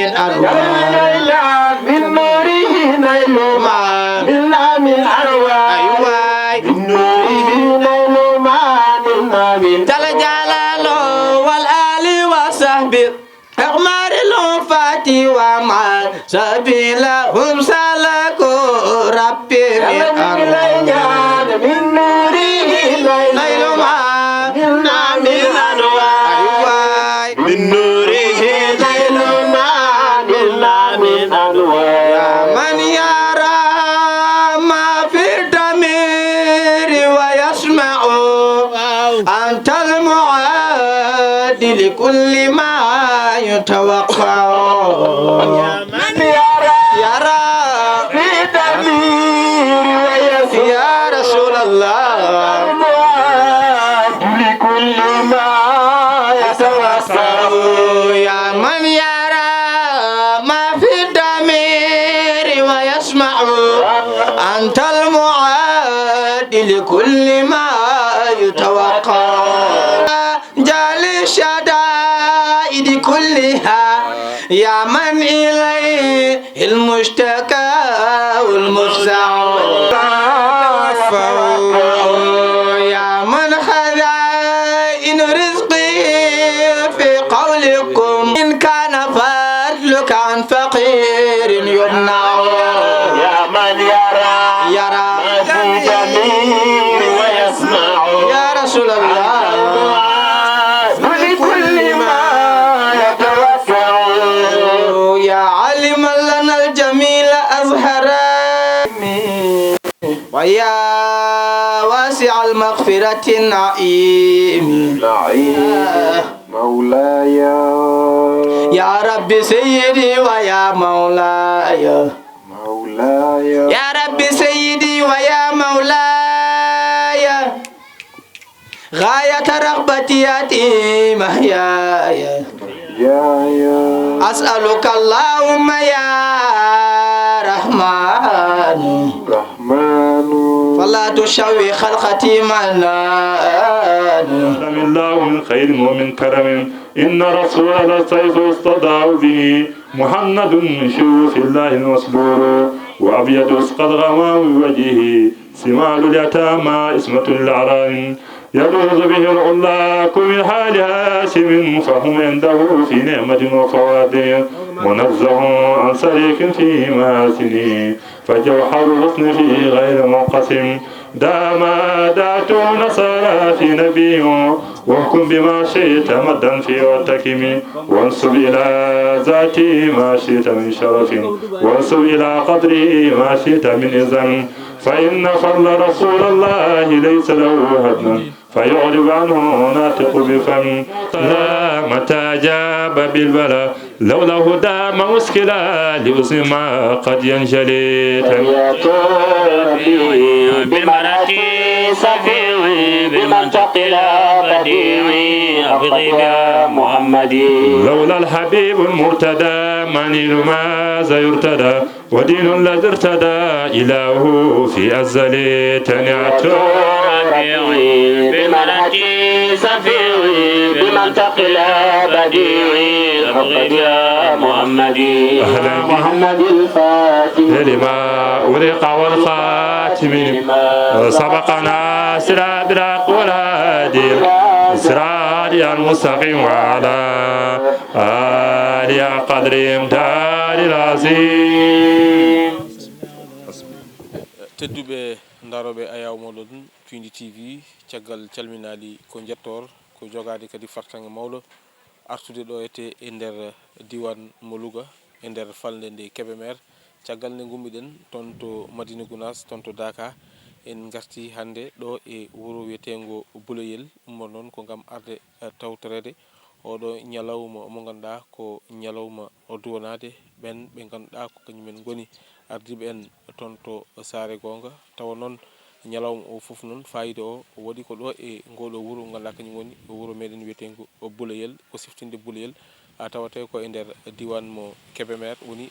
من أنوار من نوره نيل ما منا من أنوار أيوة من نوره نيل ما منا من جل جلاله والآل وصحبه أغمار الوفاة ومع سبيلهم سلكوا ربي من أنوار من نوره نيل ما منا من أنوار من نوره نيل ما منا من أنوار يا من يرى ما في الضمير ويسمع أنت المعاد لكل ما يتوقع يا من يرى في الضمير ويسمع يا رسول الله لكل ما يتوقع يا من يرى ما في الضمير ويسمع أنت المعاد لكل ما يتوقع جل الشدائد كلها يا من إليه المشتكى والمفزع يا من خزائن رزقي في قولكم إن كان فضلك عن فقير يمنع يا من يرى في الضمير ويسمع يا رسول الله لكل ما يتوسع يا عالما لنا الجميل أظهر ويا واسع المغفرة النعيم مولاي يا ربي سيدي ويا مولاي يا ربي سيدي ويا مولاي غاية رغبتي ياتي محياي أسألك اللهم يا رحمن فلا تشوي خلقتي منان من الله من خير ومن كرم إن رسول الله سيف استضاع به محمد من شوف الله المصبور وأبيض اسقط غمام وجهه سمال اليتامى اسمة الأعران يلوذ به العلاق من حال هاشم فهم عنده في نعمة وفواد منزه عن سريك في محاسنه فجوهر الحسن فيه غير منقسم دات نصارى في نبيه واحكم بما شئت مدا في واتكم وانسب إلى ذاتي ما شئت من شرف وانسب إلى قدري ما شئت من إذن فإن فضل رسول الله ليس له هدما فيعرب عنه ناطق بفم لا متى جاب بالبلاء لولا دام مشكلا لأسم ما قد ينجلي بالمراتي سفيوي بالمنطق لا بديعي أفضي محمدي لولا الحبيب المرتدى منيل ماذا يرتدى ودين الذي ارتدى إله في أزل تنعت ربيعي بالمراتي سفيوي بالمنطق لا بديعي أفضي محمدي محمد الفاتح لما أغلق والخاتم سبقنا سرادراق والهادي سرادي المستقيم وعلى آل قدر امتار العظيم tedduɓe daroɓe ayaw moɗon Cuuɗi TV caggal calminali ko jettor ko jogade kadi fartange mawɗo artude ɗo ete e nder diwan mo Louga e nder falde nde Kébémer caggal nde gummiɗen toon to Madina Gounass toon to Dakar en garti hande ɗo e wuro wiyetengo Buloyel ummo noon ko gam arde tawtorede oɗo ñalawma mo ganduɗa ko ñalawma o duwanade ɓen ɓe ganduɗa ko kañumen goni ardiɓe en toon to Saare Gonga tawa noon ñalawma o foof noon fayida o waɗi ko ɗo e ngoɗo wuro ganduɗa kañum woni wuro meɗen wiyetengo Buloyel ko siftinde Buloyel tawate ko e nder diwan mo Kébémer woni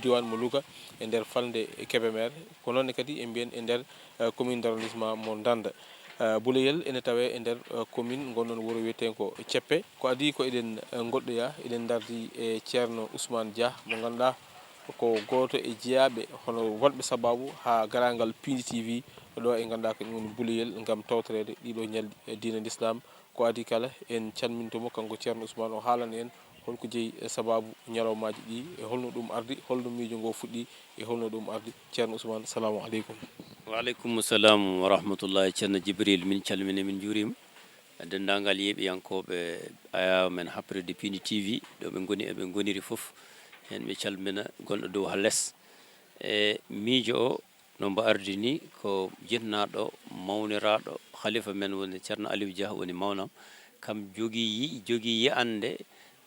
diwan mo Louga e nder falde Kébémer ko noon kadi e mbiyen e nder commune d' arrondissement mo Danda Buleyel ene tawe e nder commune gonnon wuro wiyeten ko Ceppe ko adi ko eɗen goɗɗoya eɗen dardi e ceerno Ousmane Dia mo ganduɗa ko goto e jeeyaɓe hono wonɓe sababu ha garagal Pindi TV ɗo e ganduɗa ko woni Buleyel gam tawtorede ɗiɗo ñalɗi diine l'islam ko adi kala en calmintomo kanko ceerno Ousmane o haalana en holko jeeyi e sababu ñalawmaji ɗi e holno ɗum ardi holno miijo ngo fuɗɗi e holno ɗum ardi ceerno Ousmane salamu aleykum. Waaleykum salam wa rahmatullahi ceerno Djibril min calmini min juurima dendagal yeeɓiyankoɓe ayaw men haprede Pindi TV ɗo ɓe goni eɓe goniri foof hen ɓe calmina gonɗo dow ha less e miijo o no mbo ardi ni ko jinnaɗo mawniraɗo khalifa men woni ceerno Aliou Dia woni mawnam kam jogui yiyande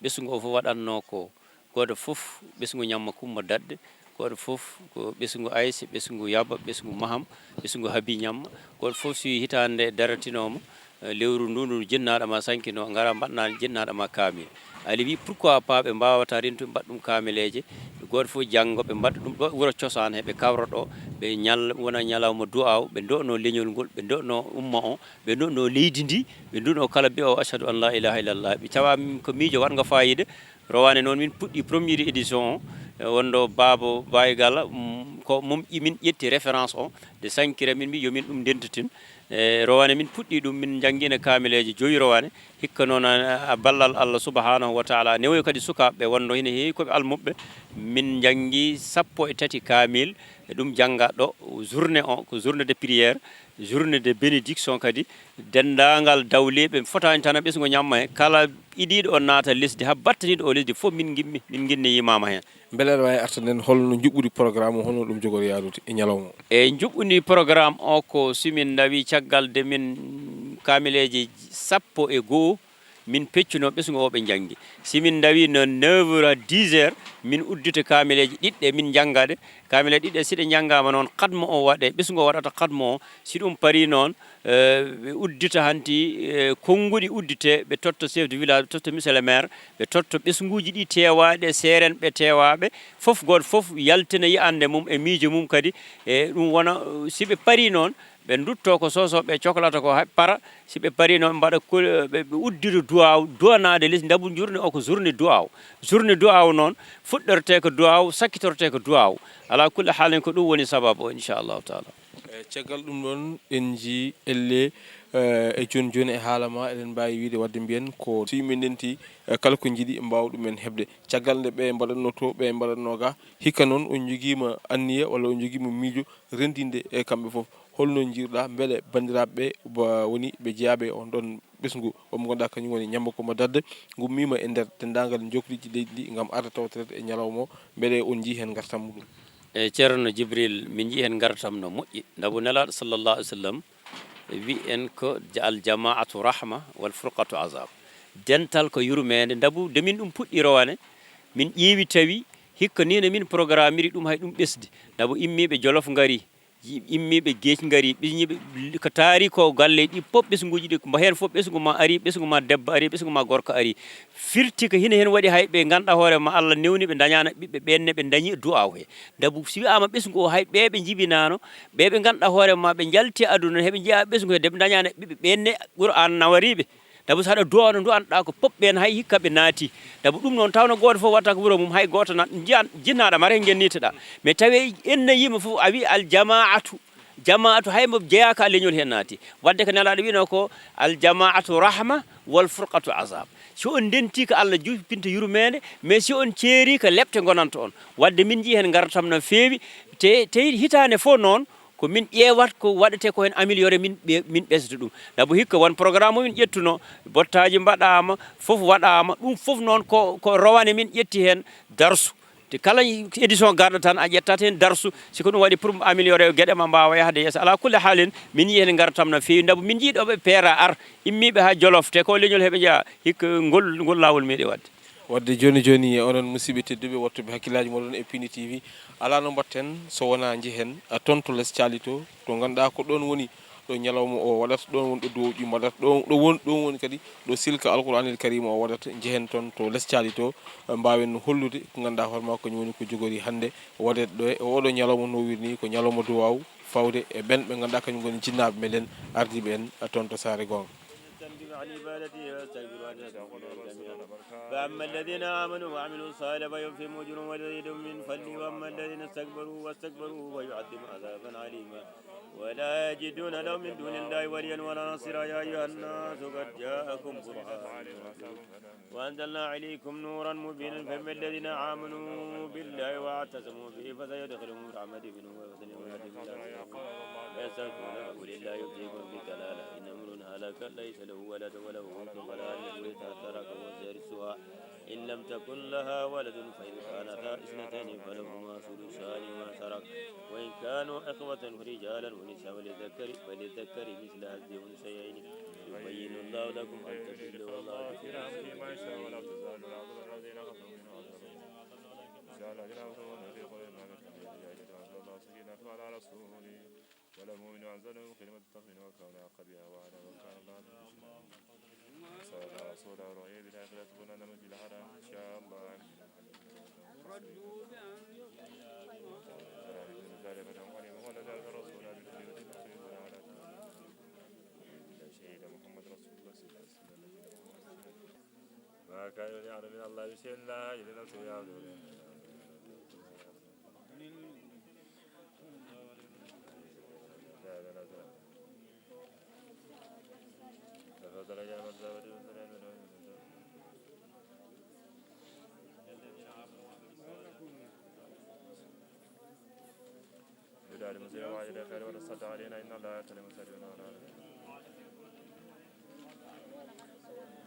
ɓesgu o fof waɗanno ko goto fof ɓesgu ñamma Kumba Dadde goto fof ko ɓesgu Ayse ɓesgu Yaba ɓesgu Maham ɓesgu Habi ñamma goto fof so hitande daratinoma lewru ndu jinnaɗo ma sankino gara mbaɗna jinnaɗo ma kaamil ali wi pourquoi pas ɓe mbawata rentude mbaɗa ɗum kaamileje goto fof janggo ɓe mbaɗa ɗum ɗo wuro cosaan he ɓe kawra ɗo ɓe wona ñalawma du'aw ɓe do'no leñol ngol ɓe do'no umma o ɓe do'no leydi ndi ɓe do'no kala mbiya o ashhadu an la ilaha illallah ɓe cawa ko miijo watgo fayida rowane noon min puɗɗi premiére édition o wonɗo baabo bayigala ko mum min ƴetti référence o de sankira min mbi yomin ɗum ndentatin rowane min puɗɗi ɗum min jangguina kaamileje joyi rowane hikka noon a ballal Allah subhanahu wa taala newoy kadi sukaɓeɓe wonno hina heewi koɓe almuɓe min janggi 13 kaamil ɗum jangga ɗo journée o ko journée de prière journée de bénédiction kadi dendagal dawleɓe fotani tan ɓesgo ñamma he kala idiɗo o naata lesdi ha battaniɗo o lesdi fof min guinni yimama hen beele aɗa wawi artanen holno juɓɓudi programme o holno ɗum jogori yadude e ñalawma o e juɓɓudi programme o ko simin dawi caggal de min kaamileji 11 min peccuno ɓesgu o ɓe janggi simin dawi no 9h à 10h min uddita kaamileji ɗiɗɗe min janggaɗe kaamileji ɗiɗɗe siɗe janggama noon kadmo o waɗe ɓesgu o waɗata kadmo o si ɗum paari noon ɓe uddita hanti konnguɗi uddite ɓe totta chef de village ɓe totta monsieur le maire ɓe totta ɓesguji ɗi tewaɗe seren ɓe tewaɓe foof goto foof yaltina yiyande mum e miijo mum kadi e ɗum wona siɓe paari noon ɓe dutto ko sosoɓe cohlata ko para siɓe paari noon mbaɗa ɓe uddira duwaw duwanade lesdi dabu journée o ko journée duwaw noon fuɗɗorte ko duwaw sakkitorte ko duwaw ala kulli haalin ko ɗum woni sababu o inchallahu taala caggal ɗum ɗon en jii elle e joni e haalama eɗen mbawi wiide wadde mbiyen ko so yimɓe ndenti kala ko jiiɗi mbawa ɗumen hebde caggal nde ɓe mbaɗatno to ɓe mbaɗatno ga hikka noon on joguima anniya walla on joguima miijo rendinde e kamɓe foof holno jiirɗa beele bandiraɓeɓe woni ɓe jeeyaɓe on ɗon ɓesgu omo ganduɗa kañum woni Ñamba Kumba Dadde gummima e nder dendagal jokliji leydi ndi gam arde tawtorede e ñalawma o beele on jii hen gartam muɗum e ceerno Djibril min jii hen gartam no moƴƴi dabu nelaɗo sallllahu alih w sallam wi en ko al jamaatu rahma wal furqatu azab dental ko yurmede dabu de min ɗum puɗɗi rowane min ƴeewi tawi hikka ni no min programme iri ɗum hay ɗum ɓesdi dabu immiɓe Jolof ngari immiɓe Gueeci ngari ɓisñiɓe ko taari ko galle ɗi pop ɓesguji ɗi mbo hen fof ɓesgu ma ari ɓesgu ma debbo ari ɓesgu ma gorko ari firti ko hina hen waɗi hay ɓe ganduɗa hoore ma Allah newni ɓe dañana ɓiɓɓe ɓenne ɓe dañi du'aw he dabu si wiyama ɓesgu o hay ɓeɓe jibinano ɓeɓe ganduɗa hoore ma ɓe jalti aduna heɓe jeeya ɓesgu he deɓe dañana ɓiɓɓe ɓenne Qur'an nawariɓe dabu saɗa duwa no duwanɗa ko pop ɓen hay hikka ɓe naati dabu ɗum noon tawno goto fof watta ko wuuro mum hay goto jinnaɗa mara hen genniteɗa mais tawi enne yima fof a wi al jamaatu haymo jeeyaka leñol hen naati wadde ko nelaɗo wino ko al jamaatu rahma wal furqatu azab so on ndenti ko Allah juppinta yurmede mais si on ceeri ko lepte gonanta on wadde min jii hen gartam no feewi te hitande fof noon ko min ƴeewat ko waɗete ko hen amélioré min ɓesda ɗum dabu hikka won programme min ƴettuno bottaji mbaɗama foof waɗama ɗum foof noon ko rowane min ƴetti hen darsu te kala édition garɗo tan a ƴettat hen darsu siko ɗum waɗi pour amélioré gueɗe ma mbawa yahde yeeso ala kulle haalin min yi hen gartam no fewi dabu min jiiɗoɓe peera ar immiɓe ha Jolof te ko leñol heɓe jeeya hikka ngol lawol meeɗi wadde joni onon musidɓe tedduɓe wattuɓe hakkillaji moɗon e Pindi TV ala no mbatten so wona jehen tonto less calito to ganduɗa ko ɗon woni ɗo ñalawma o waɗata ɗon woni ɗo dowƴi waɗata ɗon woni kadi ɗo silka alqouranil karim o waɗata jehen toon to less caali to mbawen hollude ko ganduɗa hoorema kañum woni ko jogori hande waɗede ɗo e oɗo ñalawma no wirni ko ñalawma duwaw fawde e ɓen ɓe ganduɗa kañum goni jinnaɓe meɗen ardiɓe en toon to Saare Gonga. فأما الذين آمنوا وعملوا الصالحات فيوفيهم أجرهم ويزيدهم من فضله وأما الذين استكبروا فيعذبهم عذابا عليما ولا يجدون لهم من دون الله وليا ولا نصيرا يا أيها الناس قد جاءكم برهان وأنزلنا عليكم نورا مبينا فأما الذين آمنوا بالله واعتصموا به فسيدخلهم رحمة منه وفضل ويستغفرون لله يبتغون بكلاله إن امر هلك ليس له ولد وله ولد فلا يجوز ترك وزيرسها إن لم تكن لها ولد فإن كانتا اثنتين فلهما ثلثان ما ترك وإن كانوا إخوة رجالا ونساء فللذكر مثل هذه الأنثيين يبين الله لكم أن تضلوا والله ما يشاء ولا تزال الأرض الذين كفروا منهم على رسوله والمؤمن أنزله كلمة التقوى وكان قبيها وعلى وكان الله صلى الله رسول رؤيا بالآخرة كنا نمت الحرام إن شاء الله ما كان يعلم من الله شيء لا إلا نفسه يعلم المسير وعجل خير ورصد علينا إن الله يتلم سرينا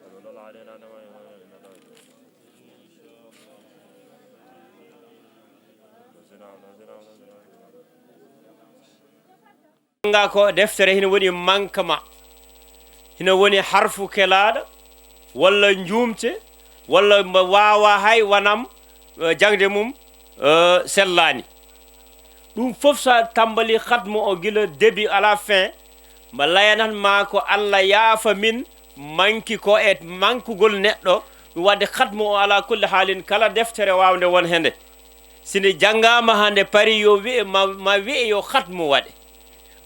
ولولا علينا نما إن الله nga ko deftere hina woni mankama hina woni harfu kelaɗo walla njuumte walla wawa hay wanam jangde mum sellani ɗum fof sa tambali khatmo o gila début à la fin ma layanan ma ko Allah yaafa min manki ko e mankugol neɗɗo ɗum wadde khatmo o ala kulli halin kala deftere wawde won hende sine jangama hande pari yo wi ma wi yo khatmo waɗe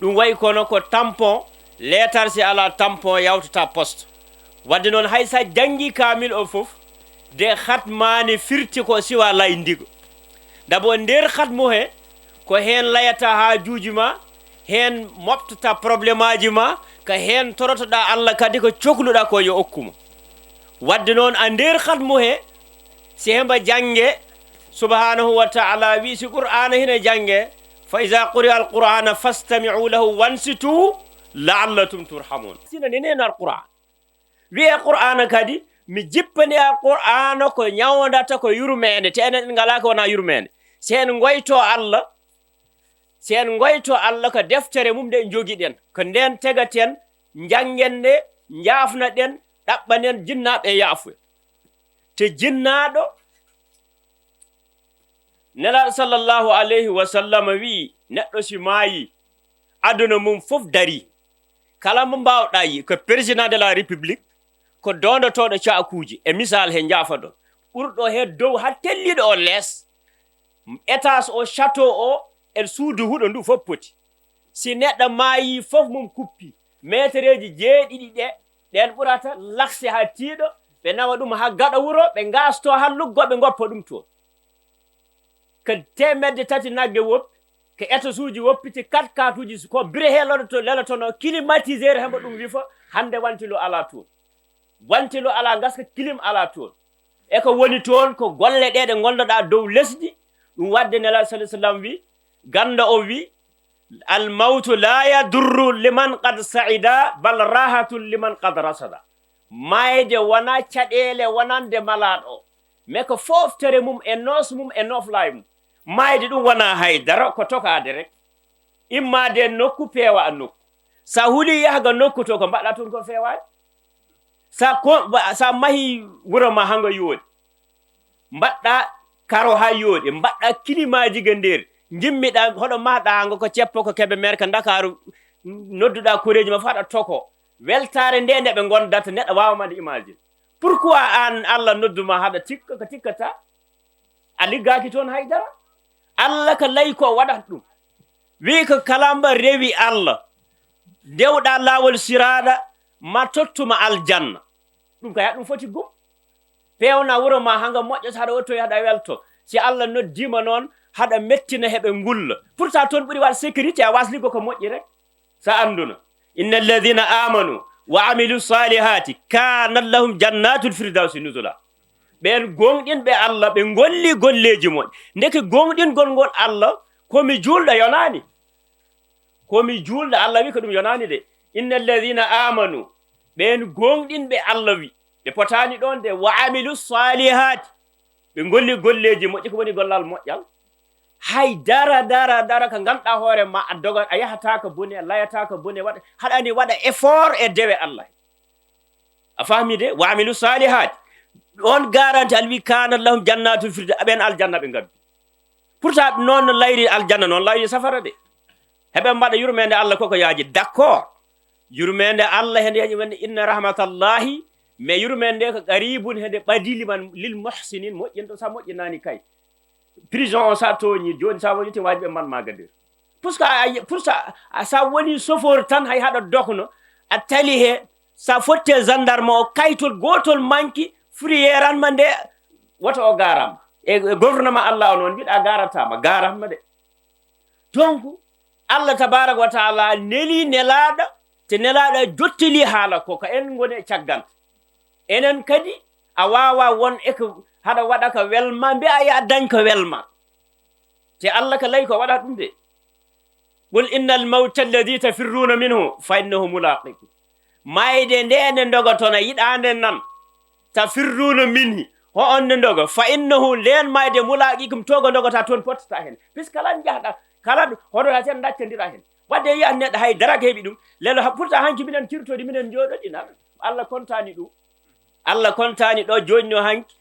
ɗum way kono ko tampon letar si ala tampon yawtata poste wadde noon hay sa jangi kamil o fof de khatmani firti ko siwa lay ndigo dabo nder khatmo he ko hen layata hajuji ma hen moftata probléme aji ma ka hen torotoɗa Allah kadi ko cohluɗa ko yo okkuma wadde noon a nder khatmo he si hemba jange subhanahu wa ta'ala wi si qur'ana hina jange fa iza quri'a al-qur'ana fastami'u lahu wansitu la'allakum turhamun sina nenen al-qur'an wi qur'ana kadi mi jippani al-qur'ana ko nyawndata ko yurmende te enen ngala ko wana yurmende sen ngoyto Allah sen ngoyto Allah ko deftere mum de jogiɗen ko nden tegaten jangende njaafna den dabbanen jinnaɓe yaafu te jinnaɗo nelaɗo sallallahu alayhi wa sallam wi neɗɗo si maayi aduna mum fof dari kala mo mbawɗa yi ko président de la république ko dondotoɗo caakuji e misal he jaafa ɗon ɓurɗo he dow ha telliɗo o lees étage o château o e suudu huɗo ndu fof poti si neɗɗo maayi fof mum kuppi métreji jeeɗiɗi ɗen ɓurata lakse ha tiiɗo ɓe nawa ɗum ha gaɗa wuro ɓe gasto ha luggoɓe goppa ɗum toon ko temedde tati nagge woppi ko étage uji woppiti 4x4 uji ko bire he lelotono climatiseur hemba ɗum wifa hande wantilo ala toon wantilo ala gaska clim ala toon e ko woni toon ko golle ɗe ɗe gondoɗa dow lesdi ɗum wadde nela sallallahu alaihi wasallam wi ganda o wi al mautu la yadurru liman qad sa'ida bal rahatun liman qad rasada mayde wona caɗele wonande malaɗo mais ko foftere mum e noflay mum mayde ɗum wona haydara ko tokade rek immade nokku peewa a nokku sa huli yahga nokku to ko mbaɗa toon ko feewani sa mahi wuro ma hango yooɗi mbaɗɗa karo ha yooɗi mbaɗɗa kilimaji ga nder jimmiɗa hoɗo maɗa hango ko ceppo ko keɓe mer ka Dakaru nodduɗa koreji ma faɗa toko weltare nde nde ɓe gondata neɗɗo wawamade imagine pourquoi an Allah nodduma haɗa tikka ko tikkata a liggaki toon haydara Allah ko layi ko waɗat ɗum wi ko kalamba rewi Allah dewɗa lawol siraɗa ma tottuma aljanna ɗum ka ɗum foti gum pewna wuro ma hanga moƴƴata haɗa ottoy haɗa welto si Allah noddima noon haɗa mettina heɓe ngulla pourtant toon ɓuuri waɗ sécurité a wasligo ko moƴƴi rek sa anduna inna alladina amanu wa amilu salihati kanat lahum jannatul firdausi nusula ɓen gonɗinɓe Allah ɓe golli golleji moƴƴi ndeke gonɗingol ngol Allah komi julɗo yonani komi julɗo Allah wi ko ɗum yonani de inna alladina amanu ɓen gonɗinɓe Allah wi ɓe potani ɗon de wa amilu salihati ɓe golli golleji moƴƴi ko woni gollal moƴƴal hay dara ko ganduɗa hoore ma a doga a yahataka bone a layataka bone waɗa haɗani waɗa effort e dewe Allah a faami de wa amilu salihati on garanti alwi kana lahum jannatul firda aɓen aljanna ɓe gabbi pourtant noon layri aljanna noon layri safara de heɓe mbaɗa yurmede Allah koko yaaji d' accord yurmede Allah hende yaji wonde inna rahmatallahi mais yurmede nde ko qaribun hede ɓadiliman lil muhsinin moƴƴinɗo sa moƴƴinani kay prison o sa toñi joni sa woni te waji ɓe man maga nder pour ça sa woni chauffeur tan hay haɗa dokno a tali he sa fotte gendarme o kaytol gotol manki furiyeranma nde woto o garama e gouvernement Allah o noon mbiɗa garatama garatma de donc Allah tabaraka wa taala neli nelaɗo te nelaɗo jottili haala ko en goni e cagganta enen kadi a wawa won eko haɗa waɗa ko welma mbiya ya dañ ko welma te Allah ko layi ko waɗa ɗum de qul inna al mawta alladi tafirruna minhu fa innahu mulaqikum mayde nde nde dogotona yiɗande nan tafirruna minhi ho on nde dogo fa innahu nden mayde mulaqikum togo dogota toon pottata hen puisque kala jahɗa kala hoɗo ha sen daccodira hen wadde yiya neɗɗo hay dara heeɓi ɗum lelo pourtant hanki minen kirtodi minen joɗoɗi nan Allah kontani ɗum Allah kontani ɗo joni no hanki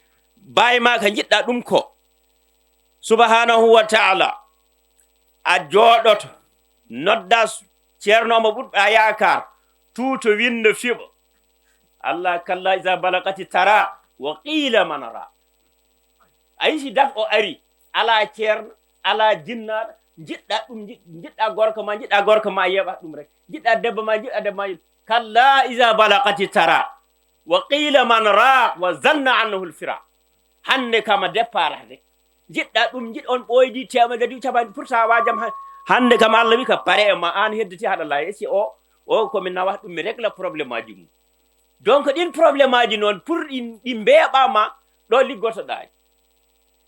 bayma ko jiɗɗa ɗum ko subhanahu wa ta'ala a jooɗoto nodda ceernomo ɓurɗa yakar tuuto windo fiɓa Allah kalla isa balagati tara wa qila man ra ayi si dat o ari ala ceerno ala jinnaɗo jiɗɗa ɗum jiɗɗa gorko ma yeɓat ɗum rek jiɗɗa debbo ma kalla isa balagati tara wa qila man ra wa zanna annahu lfira hande kama départ de jiɗɗa ɗum jiɗ on ɓoydi temededi capanɗe pourtant wajam hande kam Allah wi ka pare e ma an hedditi haɗa laayi si o komi nawata ɗum mi régla probléme aji mum donc ɗin probléme aji noon pour ɗi mbeeɓama ɗo liggotoɗaji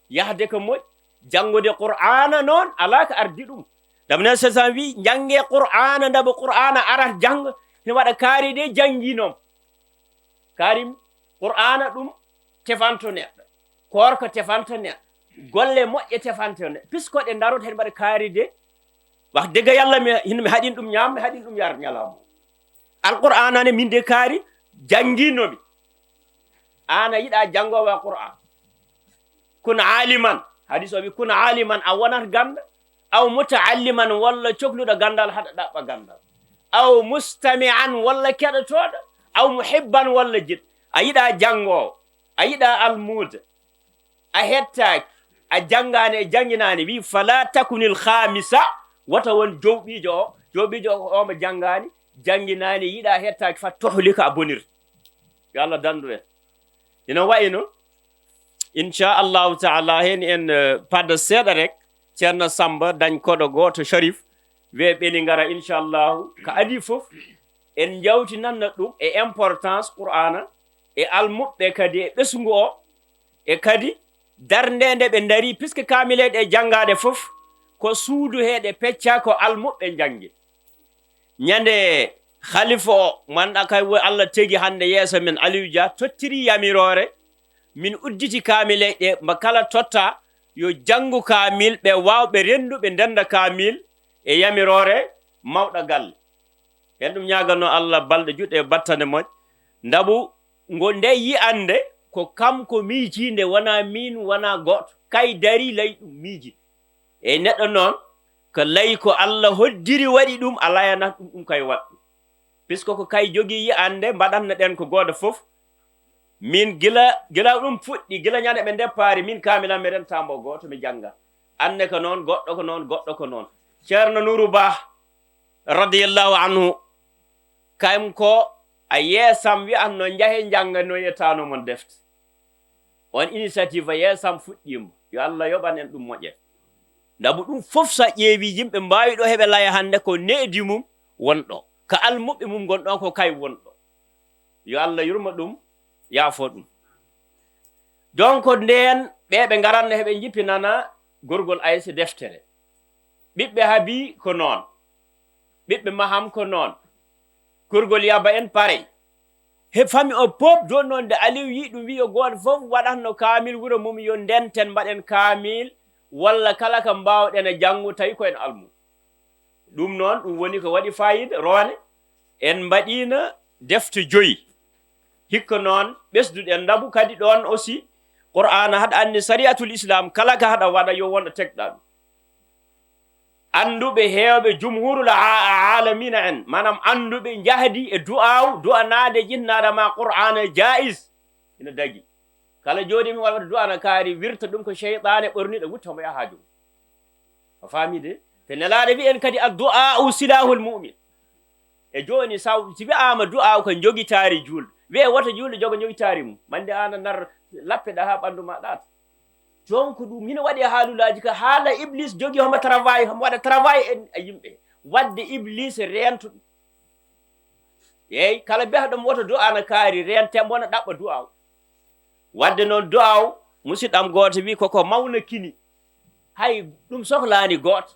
yahde ko moƴƴi janngude qur'ana noon ala ko ardi ɗum damne sasan wi jangge qur'ana ndabo qur'ana arat janga ne waɗa kaari de jangginom karim qur'ana ɗum tefanto neɗɗo korko tefanto neɗɗo golle moƴƴe tefanto neɗɗo puisque ɗe darot hen mbaɗa kaari de wax dega yalla mi haɗin ɗum ñaam mi haɗin ɗum yar ñalawma alqur'ana ne min de kaari jannginomi ana yiɗa jangowa qur'an kun aliman hadis o wi kun aliman a wonat ganda aw mutaalliman walla cohluɗo gandal haɗa ɗaɓɓa gandal aw mustami'an walla keɗotoɗo aw muhibban walla jiɗ a yiɗa jangowo a yiɗa almuda a hettaki a janngani e janginani wi fala takunil khamisa wata won jowɓijo o omo janngani janginani yiɗa hettaki fat tohli ko a bonirta yo Allah dandu en ina wayi no inchallahu taala hen en padda seeɗa rek ceerno Samba dañ koɗo goto Sharif we ɓeni ngara inchallahu ko adi fof en jawtinanna ɗum e importance qur'ana e almuɓɓe kadi e ɓesgu o e kadi darnde nde ɓe dari puisque kamileɗe e janngade fof ko suudu heɗe pecca ko almuɓɓe janggi ñande khalifa o manɗa kay Allah tegi hande yeeso men Aliou Dia tottiri yamirore min udditi kamileɗe mba kala totta yo janngu kamil ɓe wawɓe renduɓe ndenda kamil e yamirore mawɗo galle hen ɗum ñaganno Allah balɗe juɗɗe e battane moƴƴe ndabu ngo nde yiyande ko kamko miijinde wona min wona goto kay dari lay ɗum miiji e neɗɗo noon ko ley ko Allah hoddiri waɗi ɗum a layanat ɗum kay waɗɗum puisque ko kay jogii yi'ande mbaɗatno ɗen ko gooto fof min gila ɗum fuɗɗi gila ñande ɓe départ min kamilan mi rentamo gooto mi jannga anne ko noon goɗɗo ko noon goɗɗo ko noon ceerno Nourou Ba radiyallahu anhu kam ko a yeesam wi'atno njahe jannganoye tanomon defte on initiative a yeesam fuɗɗimo yo Allah yoɓan en ɗum moƴƴe ndabu ɗum fof sa ƴeewi yimɓe mbawi ɗo heɓe laya hannde ko needi mum wonɗo ko almuɓe mum gonɗon ko kay wonɗo yo Allah yurma ɗum yaafo ɗum donc nden ɓeɓe ngaranno heɓe jippinana gorgol aysi deftere ɓiɓɓe Habi ko noon ɓiɓɓe Maham ko noon gorgol Yaba en parey he fami o pop don noon de Aliou yi ɗum wi yo gooto fof waɗatno kaamil wuro mum yo ndenten mbaɗen kaamil walla kala ko mbawɗen e janngu tawi koyen almu ɗum noon ɗum woni ko waɗi fayida rowane en mbaɗino defte 5 hikka noon ɓesduɗen ndabu kadi ɗon aussi Qur'ana haɗa anni sariyatul islam kala ka haɗa waɗa yo wonɗo tegɗa ɗum anduɓe heewɓe jumhurul alamina en manam anduɓe jahdi e du'a naade jinnaɗa ma Qur'ana jais ina dagi kala jooɗi mi waɗa du'ana kaari wirta ɗum ko cheytane ɓorniɗo wuttamo yaha jum a faamide te nelaɗo wi'en kadi addu'a silahul mu'min e joni si wi'ama du'a ko jogitaari julɗo wi'e woto julɗo jogo jogitaari mum mande ana nar lappe ɗa ha ɓandu ma ɗata donc ɗum hina waɗi haalulaji ko haala iblis jogi homo travail homo waɗa travail e yimɓe wadde iblis rento ɗum yeyi kala biyaɗomo woto du'ana kaari rentemo wona ɗaɓɓa du'aw wadde noon du'aw musidɗam gooto wi koko mawna kini hay ɗum sohlani gooto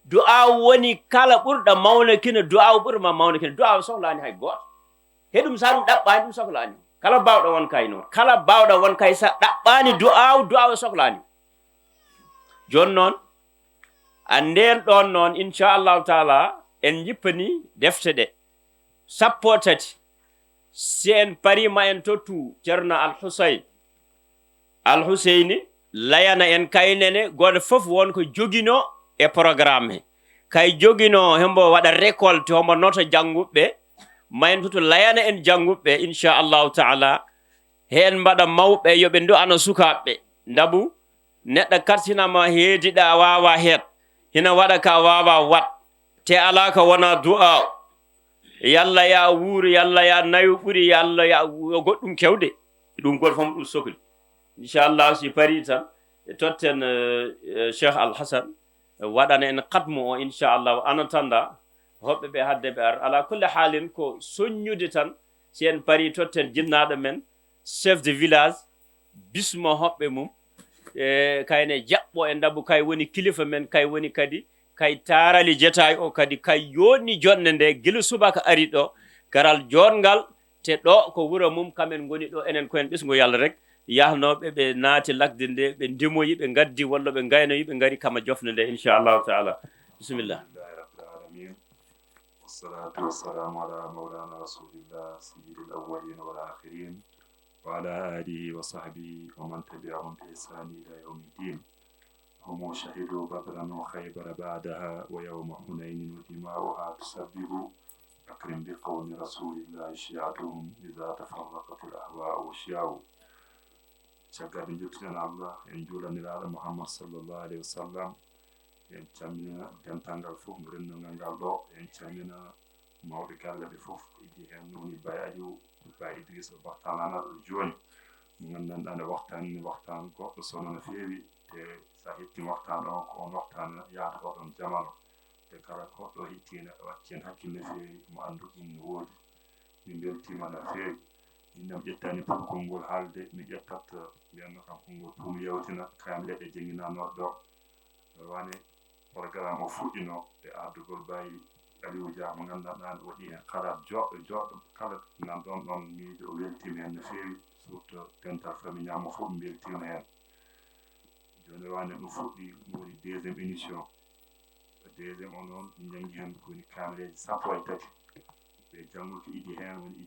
du'aw woni kala ɓurɗo mawna kina du'aw ɓurma mawna kina du'aw sohlani hay gooto heɗum sa ɗum ɗaɓɓani ɗum sohlani kala bawɗo won kay noon kala bawɗo won kay sa ɗaɓɓani du'aw sohlani joni noon anden ɗon noon inchallahu taala en jippani defte ɗe 13 si en parima en tottu ceerno Al-Huseyni layana en kaynene goto fof won ko jogino e programme he kay jogino hembo waɗa récolte homo nota jannguɓɓe mayen toto layana en jannguɓɓe inchallahu taala hen mbaɗa mawɓe yoɓe du'ana sukaɓɓe ndabu neɗɗo kartinama heediɗa wawa heed hina waɗa ka wawa wat te ala ka wona du'a yalla ya wuuro yalla ya nayo ɓuri yalla ya goɗɗum kewde ɗum goto fof ɗum sohli inchallah si pari tan totten Cheikh Al-Hasan waɗana en katmu o inchallah ana tanda hoɓɓe ɓe hadde ɓe ar ala kulli haalin ko soññude tan si en pari totten jinnaɗo men chef de village bismo hoɓɓe mum kayne jaɓɓo e ndabu kay woni kilifa men kay woni kadi kay taarali jetay o kadi kay yoni jonde nde gila subaka ari ɗo garal jonngal te ɗo ko wuro mum kamen goni ɗo enen koyen ɓesgo yalla rek yahnoɓe ɓe naati lagde nde ɓe ndimoyi ɓe gaddi walla ɓe gaynoyi ɓe ngari kama jofne nde inchallahu taala bisimillah والصلاة والسلام على مولانا رسول الله سيد الأولين والآخرين وعلى آله وصحبه ومن تبعهم بإحسان إلى يوم الدين هم شهدوا بدرا وخيبر بعدها ويوم حنين ودماؤها تسبب أكرم بقول رسول الله شيعتهم إذا تفرقت الأهواء وشيعوا شكر جتنا الله إن جولنا على محمد صلى الله عليه وسلم en camina dentangal fof mo renndungal ngal ɗo en camina mawɓe galle ɓe fof idi hen woni Baye Aliou Baye Idrissa waxtanana ɗo joni mo gandanɗa nde waxtan goɗɗo sono no feewi te sa hettima waxtan o ko on waxtan yahata oɗon jamano te kala goɗɗo hettina wacci hen hakkille no feewi mo andu ɗum no woodi min beltima no feewi innam ƴettani pour konngol haalde mi ƴettat mbiyanno kam konngol pour mi yewtina kam leɗɗe jangguinanoɗo ɗo wane programme o fuɗɗino e ardugol Baye Aliou Dia mo gandanɗa ne waɗi hen kala joɗɗo kala nan ɗon miijo o weltima hen no feewi surtout dental famille ñamo fof mi beltima hen joni wane ɗum fuɗɗi ɗum woni deuxiéme émission deuxiéme o noon ɗum janggui hen kowoni kamileji 13 ɓe jangguki idi hen woni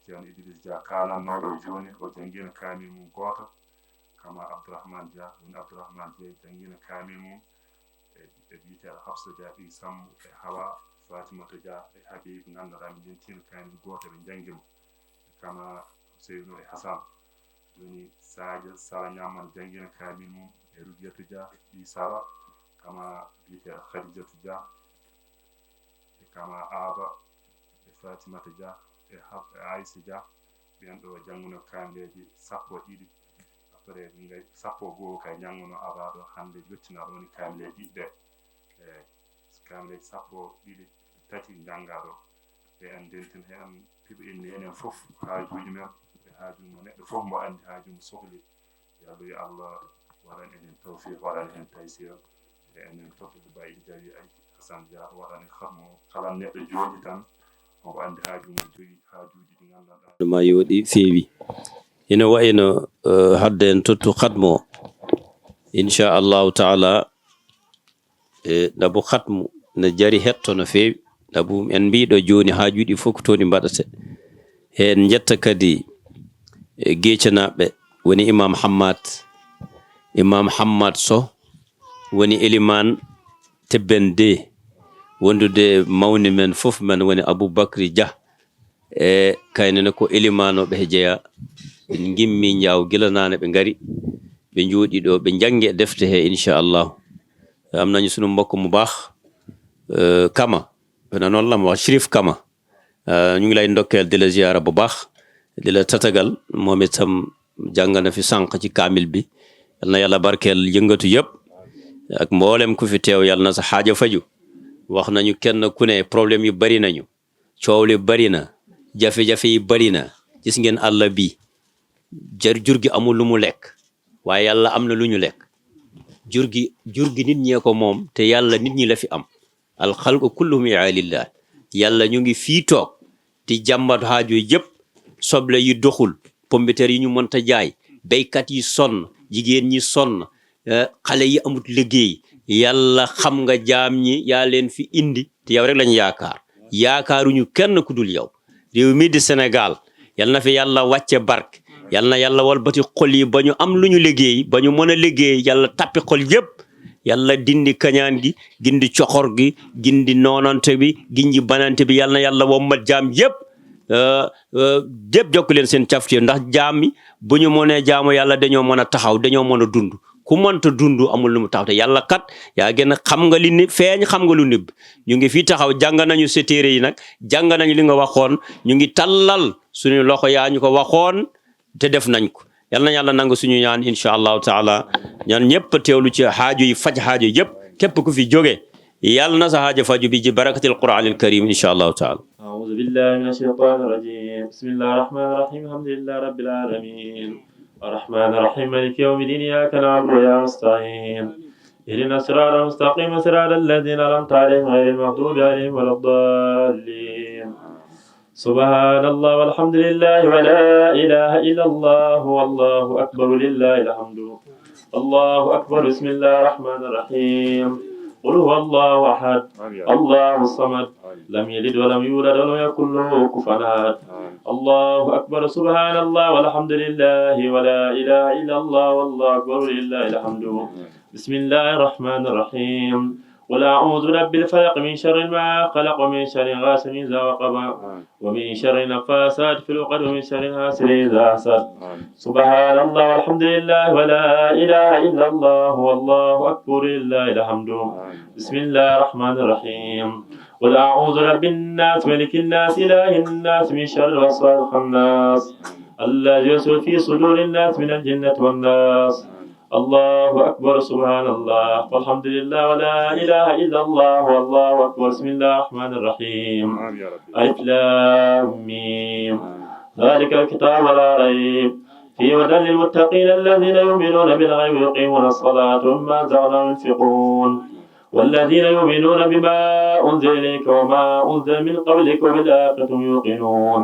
ceerno Idriss Dia kalannoɗo joni o janggino kamil mum goto kama Abdourahmane Dia woni Abdourahmane Dia janggino kamil mum e biyeteɗo Hafsa Dia ɓi Sambo e Hawa Fatimata Dia e Habib ganduɗa min dentina kamil goto ɓe janggimo kama Seynou e Hassan joni Sadio Sala Ñamman janggina kamil mum e Rubiyatou Dia ɓi Sala kama biyeteɗo Khadijatou Dia e kama Aba e Fatimata Dia e Aïssa Dia ɓen ɗo jangguno kamileji 12 après ngay 12 kay jangguno abaɗo hande jottinaɗo woni kamileji ɗiɗɗe e kamileji 12 tati janggaɗo e en dentin hen piɓe inni enen foof haajuji men e haaju mo neɗɗo foof mo andi haaju mo sohli yallo yo Allah waɗan enen tawfiq waɗan en taysir e enen tottude Baye Jawi Hassane Dia waɗan hatmo kala neɗɗo jooɗi tan omo andi haaju mum jogui haajuji ɗi ganduɗa ma yoɗi feewi ina wayno hadde en tottu hatmo inchallahu taala ɗabu hatmu ne jari hetto no feewi ɗabu en mbiɗo joni haajuɗi fof ko toni mbaɗate hen jetta kadi geecanaɓe woni imam Hammad Sow woni Eliman Tebbende wondude mawni men fof men woni Aboubacry Dia e kaynene ko elimanoɓe he jeeya ɓe gimmi jaw gila nane ɓe ngari ɓe jooɗi ɗo ɓe jangi e defte he inchallahu am nañu sunu mbokk mu baax Kama wona noon lam wax Chérif Kama ñu ngi lay ndokkeel di la ziyaara bu baax di la tatagal moom itam jàng na fi sànq ci kaamil bi yal na yàlla barkeel yëngatu yëpp ak mboolem ku fi teew yal na sa xaaja faju wax nañu kenn ku ne problème yu bari nañu coow li bari na jafe-jafe yi bari na gis ngeen àll bi jur gi amul lu mu lekk waaye yàlla am na lu ñu lekk jur gi nit ñee ko moom te yàlla nit ñi la fi am alxalqu kulluhum yaalillah yàlla ñu ngi fii toog di jàmbat xaajo yëpp soble yi doxul pombiteer yi ñu mënta jaay béykat yi sonn jigéen ñi sonn xale yi amut liggéey yàlla xam nga jaam ñi yaa leen fi indi te yow rek lañ yaakaaruñu kenn ku dul yow réew mi di Sénégal yal na fi yàlla wàcce barke yal na yàlla walbati xol yi ba ñu am lu ñu liggéey ba ñu mën a liggéey yàlla tappi xol yëpp yàlla dindi kañaan gi gindi coxor gi gindi noonante bi gindi banante bi yal na yàlla wommat jaam yëpp jokk leen seen caftiir ndax jaam mi bu ñu mënee jaamu yàlla dañoo mën a taxaw dañoo mën a dund ku mënta dund amul lu mu taxaw te yàlla kat yaa gën a xam nga li ni feeñ xam nga lu nibb ñu ngi fii taxaw jàng nañu sa téere yi nag jàng nañu li nga waxoon ñu ngi tallal suñu loxo yaa ñu ko waxoon te def nañ ko yal na yàlla nangu suñu ñaan incha allahu taala ñaan ñëpp teewlu ci xaaju yi faj xaaju yëpp képp ku fi jóge yal na sa xaaja faju bi ji barakatil qur'anil karim incha allahu taala أعوذ بالله من الشيطان الرجيم بسم الله الرحمن الرحيم الحمد لله رب العالمين الرحمن الرحيم مالك يوم الدين إياك نعبد وإياك نستعين اهدنا الصراط المستقيم صراط الذين أنعمت عليهم غير المغضوب عليهم ولا الضالين سبحان الله والحمد لله ولا إله إلا الله والله أكبر لله الحمد الله أكبر بسم الله الرحمن الرحيم قل هو الله أحد الله الصمد لم يلد ولم يولد ولم يكن له كفوا أحد الله أكبر سبحان الله والحمد لله ولا إله إلا الله والله أكبر لله الحمد بسم الله الرحمن الرحيم قل أعوذ برب الفلق من شر ما خلق ومن شر غاسق إذا وقب ومن شر النفاثات في العقد ومن شر حاسد إذا حسد سبحان الله والحمد لله ولا إله إلا الله والله أكبر لله الحمد بسم الله الرحمن الرحيم قل أعوذ برب الناس ملك الناس إله الناس من شر الوسواس الخناس الذي يوسوس في صدور الناس من الجنة والناس الله أكبر سبحان الله والحمد لله ولا إله إلا الله والله أكبر بسم الله الرحمن الرحيم ألف لام ميم ذلك الكتاب لا ريب فيه هدى للمتقين الذين يؤمنون بالغيب ويقيمون الصلاة ومما رزقناهم ينفقون والذين يؤمنون بما أنزل إليك وما أنزل من قبلك وبالآخرة هم يوقنون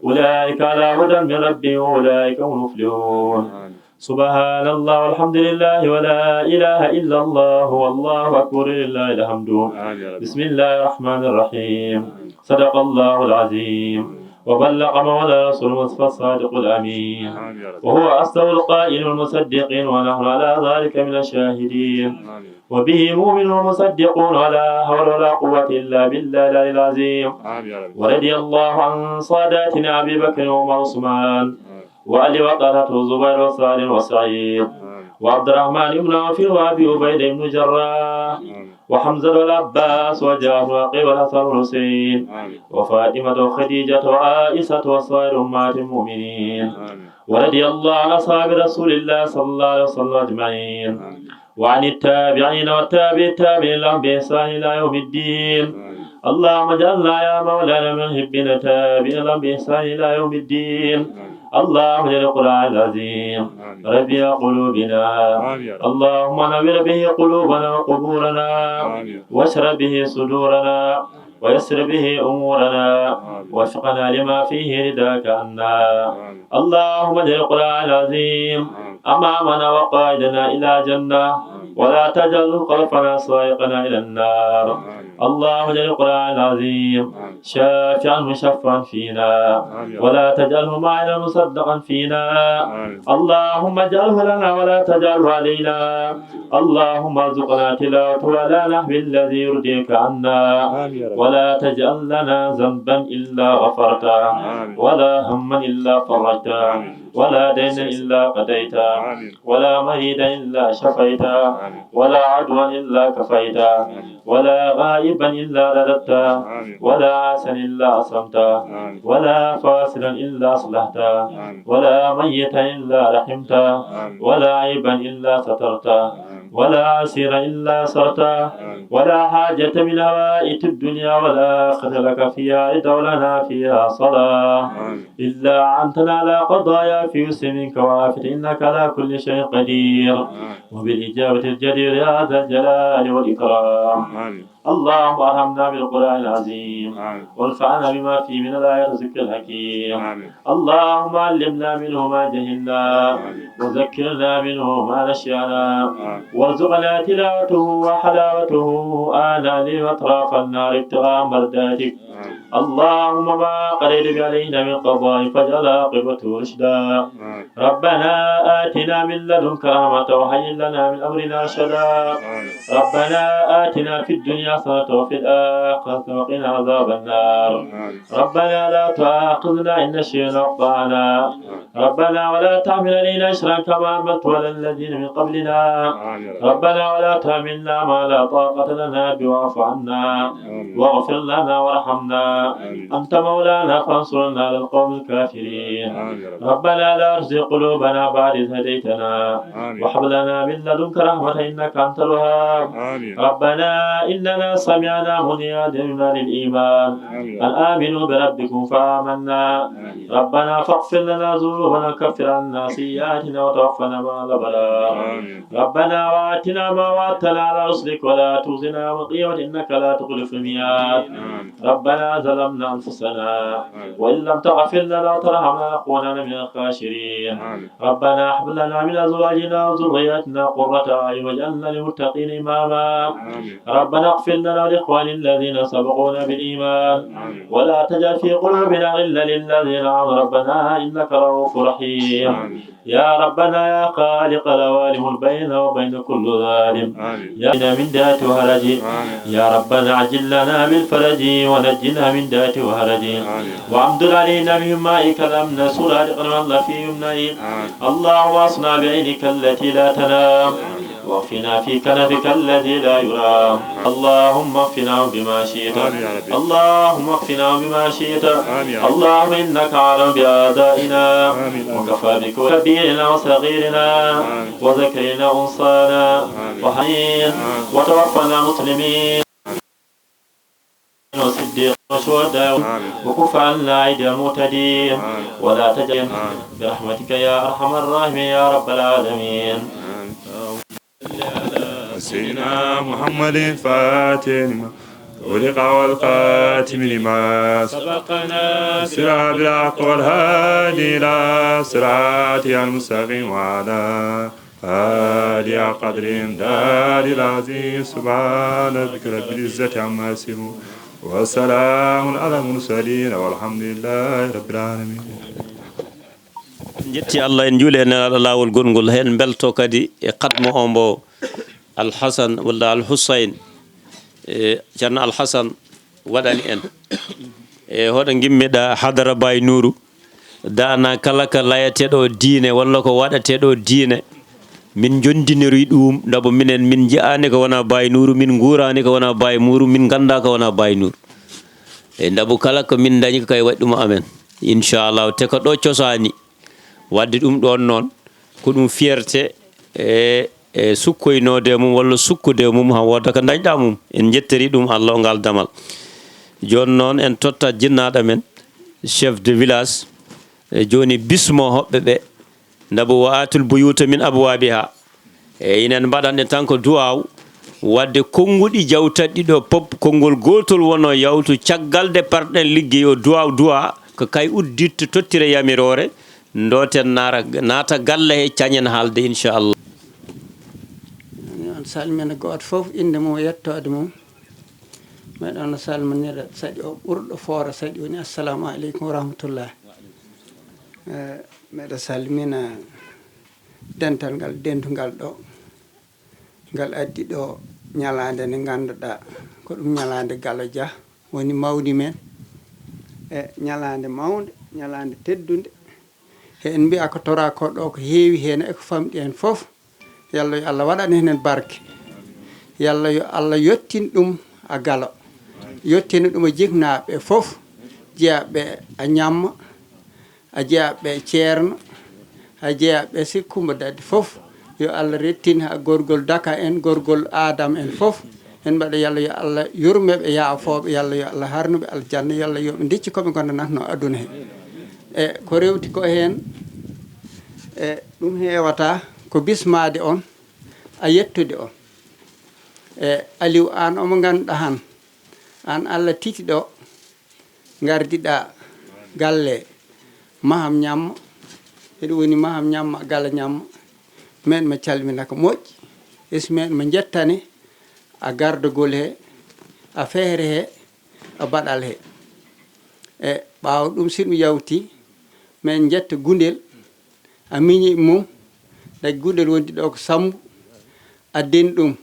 أولئك على هدى من ربهم وأولئك هم المفلحون سبحان الله والحمد لله ولا إله إلا الله والله أكبر لله الحمد بسم الله الرحمن الرحيم صدق الله العظيم وبلغ مولى رسول المصطفى الصادق الأمين آمين يا رب. وهو أصدق القائل والمصدقين ونحن على ذلك من الشاهدين آمين. وبه مؤمن ومصدقون ولا حول ولا قوة إلا بالله العلي العظيم. آمين يا رب. ورضي الله عن ساداتنا أبي بكر وعمر وعثمان وعلي وطلحة وزبير وسالم وسعيد وعبد الرحمن بن عوف وأبي عبيدة بن جراح وحمزة والعباس وجعفر وعقيل والحسن والحسين وفاطمة وخديجة وعائشة وسائر أمهات المؤمنين. ورضي الله عن أصحاب رسول الله صلى الله عليه وسلم أجمعين وعن التابعين والتابع التابعين لهم بإحسان إلى يوم الدين. اللهم اجعلنا يا مولانا من حبنا تابعين لهم بإحسان إلى يوم الدين. اللهم اجعل القرآن العظيم ربيع قلوبنا. اللهم نور به قلوبنا وقبورنا واشرب به صدورنا ويسر به أمورنا وفقنا لما فيه رداك عنا. اللهم اجعل القرآن العظيم أمامنا وقائدنا إلى جنة ولا تجعل خلفنا سائقنا إلى النار. اللهم اجعل القرآن العظيم شافعا مشفعا فينا ولا تجعله معنا مصدقا فينا. اللهم اجعله لنا ولا تجعله علينا. اللهم ارزقنا تلاوته على نحو الذي يرضيك عنا ولا تجعل لنا ذنبا إلا غفرته ولا هما إلا فرجته ولا دينا إلا قضيته ولا مريدا إلا شفيته ولا عدوا إلا كفيته ولا غائبا إلا رددته ولا عاسا إلا أصمته ولا فاسدا إلا أصلحته ولا ميتا إلا رحمته ولا عيبا إلا سترته ولا عسيرا إلا سرته ولا حاجة من هوائج الدنيا والآخرة لك فيها رضا ولنا فيها صلاة إلا عنتنا على قضايا في يسر منك وعافية إنك على كل شيء قدير وبالإجابة الجدير يا ذا الجلال والإكرام. اللهم ارحمنا بالقرآن العظيم وانفعنا بما فيه من الآيات والذكر الحكيم. اللهم علمنا منه ما جهلنا وذكرنا منه ما نسينا وارزقنا تلاوته وحلاوته آناء الليل وأطراف النار ابتغاء مرضاتك. اللهم ما قضيت علينا من قضاء فاجعل عاقبته رشدا. ربنا آتنا من لدنك رحمة وهيئ لنا من أمرنا رشدا. ربنا آتنا في الدنيا حسنة وفي الآخرة وقنا عذاب النار. ربنا لا تؤاخذنا إن نسينا وأخطأنا. ربنا ولا تحمل علينا إصرا كما حملته على الذين من قبلنا. ربنا ولا تحملنا ما لا طاقة لنا به واعف عنا واغفر لنا وارحمنا أنت مولانا فانصرنا على القوم الكافرين. ربنا لا تزغ قلوبنا بعد إذ هديتنا وهب لنا من لدنك رحمة إنك أنت الوهاب. ربنا إننا سمعنا مناديا للإيمان أن آمنوا بربكم فآمنا. ربنا فاغفر لنا ذنوبنا وكفر عنا سيئاتنا وتوفنا مع الأبرار. ربنا وآتنا ما وعدتنا على رسلك ولا تخزنا يوم القيامة إنك لا تخلف الميعاد. ربنا ظلمنا أنفسنا وإن لم تغفر لنا وترحمنا لنكونن من الخاسرين. ربنا هب لنا من أزواجنا وذرياتنا قرة أعين واجعلنا للمتقين إماما. ربنا اغفر لنا ولإخواننا الذين سبقونا بالإيمان ولا تجعل في قلوبنا غلا للذين آمنوا ربنا إنك رؤوف رحيم. يا ربنا يا خالق العوالم البين وبين كل ظالم يا من دات وهرج. يا ربنا عجل لنا بالفرج ونجنا من دات وهرج وامدد علينا من مائك الأمن سرادقنا الله في يمنين. اللهم اصنع بعينك التي لا تنام واغفنا في كنفك الذي لا يرام. اللهم اغفنا بما شئت. اللهم اغفنا بما شئت. اللهم إنك عالم بأعدائنا وكفى بك كبيرنا وصغيرنا وذكرنا أنصانا وحين وتوفنا مسلمين وصديق وشهداء وكف عنا أيدي المعتدين ولا تجعل برحمتك يا أرحم الراحمين يا رب العالمين. سيدنا محمد فاتن ولق والقاتم لما سبقنا سرى بالحق والهادي إلى صراط المستقيم وعلى آل قدر دار العظيم سبحان ربك رب العزة عما يصفون وسلام على المرسلين والحمد لله رب العالمين. jetti Allah en juule en lawol gongol hen belto kadi e qadmo o mbo Al-Hasan walla Al-Husayn Ceerno Al-Hasan waɗani en e hoɗo gimmiɗa hadara Baye Nourou dana kala ka layateɗo diine walla ko waɗateɗo diine min jondiniri ɗum dabo minen min ji'ani ko wona Baye Nourou min guurani ko wona Baye Nourou min ganda ko wona Baye Nourou e dabo kala ko min dañi ko kay waɗi ɗum amen inchallah te ko ɗo cosani wadde ɗum ɗon noon ko ɗum fierté e sukkoynode mum walla sukkude mum ha woda ko dañɗa mum en jettiri ɗum Allah ngal damal joni noon en totta jinnaɗo men chef de village e joni bismo hoɓɓe ɓe dabo wa atul buyuta min abwabiha e inen mbaɗanɗe tan ko duwaw wadde konnguɗi jawtatɗi ɗo pop konngol gotol wono yawtu caggal de parɗen liggey o duwa ko kay udditta tottira yamirore ndoten naata galle he cañen haalde inchallah on salmina goto fof inde mum yettode mum meɗon salminira saɗi o ɓurɗo foora saɗi woni assalamu aleykum wa rahmatullah meɗa salmina dental ngal dentugal ɗo ngal addi ɗo ñalade nde ganduɗa ko ɗum ñalade Galo Dia woni mawni men e ñalade mawde ñalade teddude he en mbiya ko tora ko ɗo ko heewi hen e ko famɗi hen foof yallah yo Allah waɗan hen barke yallah yo Allah yottin ɗum a Galo yottina ɗum e jignaɓe foof jeeyaɓe a ñamma a jeeyaɓe ceerno a jeeyaɓe sikkumba dadi foof yo Allah rettin ha gorgol Daka en gorgol Adam en foof en mbaɗa yallah yo Allah yurmeɓe yaafoɓe yallah yo Allah harnuɓe aljanna yallah yoɓe decci koɓe gondanatno aduna he e ko rewti ko hen e ɗum hewata ko bismade on a yettude on e Aliou an omo ganduɗa han an Allah titi ɗo gardiɗa galle Maham ñamma eɗum woni Maham ñamma Galo ñamma men mi calmina ko moƴƴi ismen mo jettani a gardogol he a feere he a baɗal he e ɓawo ɗum siɗum yawti min jetta Gundel a miñi mum dagi Gundel wondi ɗo ko Sambu addeni ɗum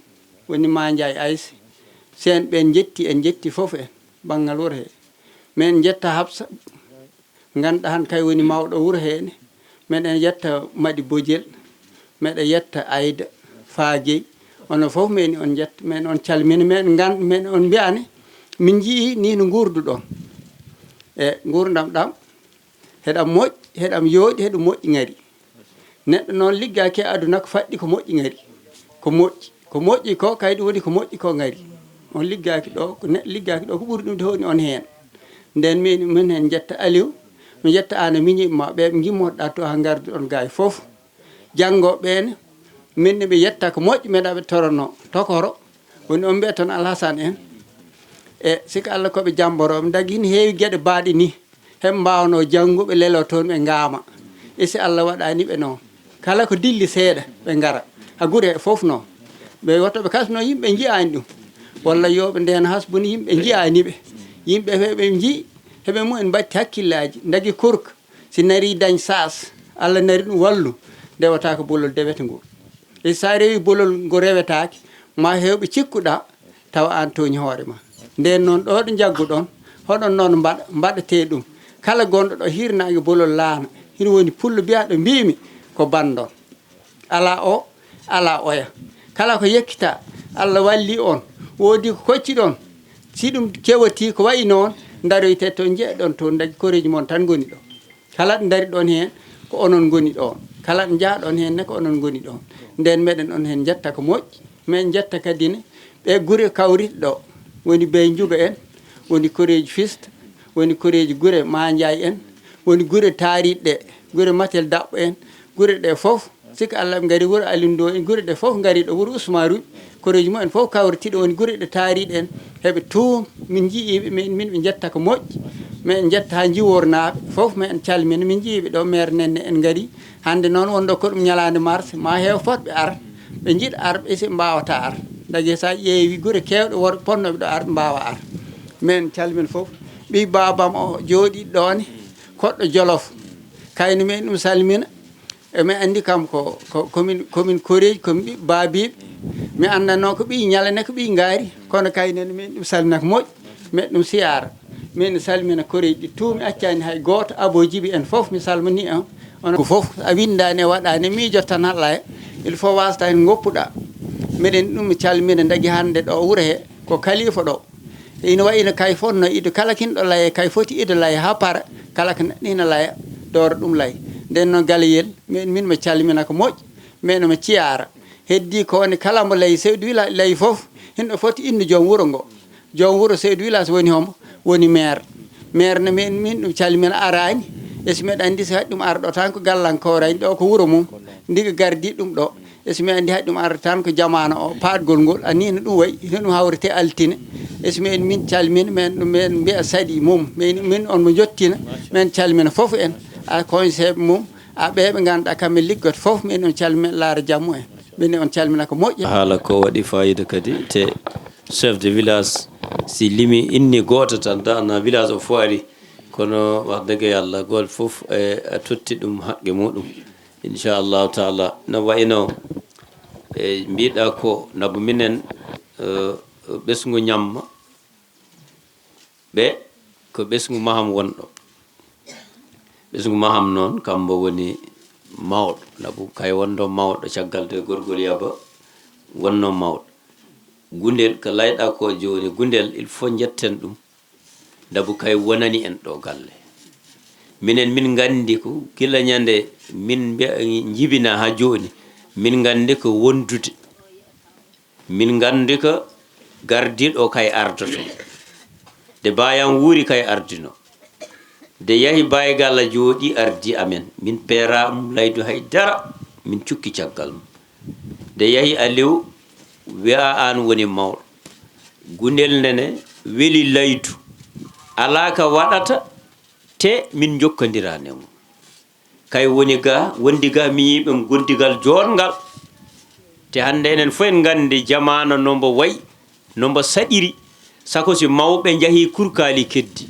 woni Mandiaye Aysa sen ɓen jetti en jetti foof en banggal wuuro he min jetta Habsa ganduɗa han kay woni mawɗo wuuro hene meɗen yetta Madi Bodiel meɗen yetta Aïda Faguey ono foof min on jetta min on calmina min on mbiyani min jii ni no gurduɗon e gurdam ɗam heɗam moƴƴi heɗam yooɗi heɗum moƴƴi ngari neɗɗo noon liggaki e aduna ko faɗɗi ko moƴƴi ngari ko moƴƴi ko kayɗum woni ko moƴƴi ko ngari on liggaki ɗo ko neɗɗo liggaki ɗo ko ɓuri ɗum hewni on hen nden min hen jetta Aliou mi jetta an miñiɓema ɓe gimmotoɗa to ha gardi ɗon gaay foof janggoɓene minne ɓe yetta ko moƴƴi meɗaɓe torono tokoro woni on mbiya toon Alhassane en e siko Allah koɓe jamboroɓe dagui hin heewi gueɗe baaɗe ni heɓe mbawno jangguɓe lelo toon ɓe gaama e si Allah waɗani ɓe noon kala ko dilli seeɗa ɓe gara ha guure he foof noon ɓe wattoɓe kasno yimɓe jiyani ɗum walla yoɓe nden hasbuni yimɓe jiyaniɓe yimɓe ɓe jii heɓe mumen batti hakkillaji dagui kurka si nari dañ sas Allah nari ɗum wallu ndewata ko bolol dewete ngol e sa rewi bolol ngo rewetake ma hewɓe cikkuɗa tawa an toñi hoore ma nden noon ɗo ɗo jagguɗon hoɗon noon mbaɗate ɗum kala gonɗo ɗo hirnage bolol laana hino woni pullo mbiyaɗo mbimi ko bandon ala o ala oya kala ko yekkita Allah walli on woodi ko kocci ɗon si ɗum kewati ko wayi noon daroyte to jeeɗon toon dagui koreji moon tan goni ɗo kala ɗo dari ɗon hen ko onon goni ɗon kala ɗo jaaɗon hen ne ko onon goni ɗon nden meɗen on hen jetta ko moƴƴi min jetta kadi ne ɓe guure kawrite ɗo woni Bey Juga en woni koreji Fista woni koreji guure Mandiaye en woni guure taariɗe guure Matel Dabɓo en guure ɗe foof siko Allah ɓe gari wuuro Alindo en guure ɗe foof gari ɗo wuuro Ousmaruji koreji mumen foof kawritiɗo woni guure ɗe taariɗe en heɓe tuum min jiiɓe min ɓe jetta ko moƴƴi min jetta ha jiwornaɓe foof min calmina min jiiɓe ɗo maire nenne en gari hande noon wonɗo ko ɗum ñalade mars ma heew fotɓe ar ɓe jiiɗa ar ɓe si mbawata ar dagui sa ƴeewi guure kewɗe worɓe ponnoɓe ɗo ar ɓe mbawa ar men calmin fof ɓi babam o jooɗi ɗone koɗɗo Jolof kayno men ɗum salmina emi andi kam komin koreji komi ɓiɓɓe babiɓe mi anndanno ko ɓi ñalane ko ɓi gaari kono kaynene min ɗum salmina ko moƴƴi min ɗum siyara min salmina koreji ɗi tuumi accani hay goto Abo Djiby en foof mi salmini on ko foof a windani waɗani miijo tan halla il faut wasata hen goppuɗa miɗen ɗum calmina dagui hande ɗo wuuro he ko kalifa ɗo ina wayino kay fonno ido kala kinɗo laye kay foti ido laye ha para kala ko neɗɗina laya doro ɗum lay nden noon galeyel min mi calmina ko moƴƴi min mi ciyara heddi ko woni kala mo layi Seydou Village layi foof hinɗo foti inde joom wuuro ngo joom wuuro Seydou Village woni homo woni maire ne min ɗum calmina arani esi meɗa andi so haɗi ɗum arɗo tan ko gallankorani ɗo ko wuuro mum ndiga gardi ɗum ɗo esi mi andi haɗi ɗum arata tan ko jamanu o paɗgol ngol anino ɗum wayi no ɗum hawrete altine esi men min calmina men mbiya saɗi mum min on mo jottina min calmina foof en a conseil mum a ɓeɓe ganduɗa kamɓe liggoto foof min on calmina laara jammu en min on calmina ko moƴƴi haala ko waɗi fayida kadi te chef de village si limi inni goto tan dana village o fof ari kono wax dëgg yàlla gol fof a totti ɗum haqqe muɗum inchallahu taala no wayno mbiɗa ko nabu minen ɓesgu ñamma ɓe ko ɓesgu maham wonɗo ɓesgu maham noon kambo woni mawɗo nabu kay wonɗo mawɗo caggal de gorgol yaba wonno mawɗo gundel ko layɗa ko joni gundel il faut jetten ɗum dabu kay wonani en ɗo galle minen min gandi ko gila ñande min jibina ha joni min gandi ko wondude min gandi ko gardiɗo kay ardoto de bayan wuuri kay ardino de yahi baygal jooɗi ardi amen min peera laydu hay dara min cukki caggal mum de yahi Aliou wi'a an woni mawɗo gundel nene weli laydu ala ka waɗata te min jokkodirane mum kay woni ga wondi ga mi yiɓe gondigal jodgal te hande enen fof en gandi jamana nombo wayi nombo saɗiri sako si mawɓe jahi kurkali keddi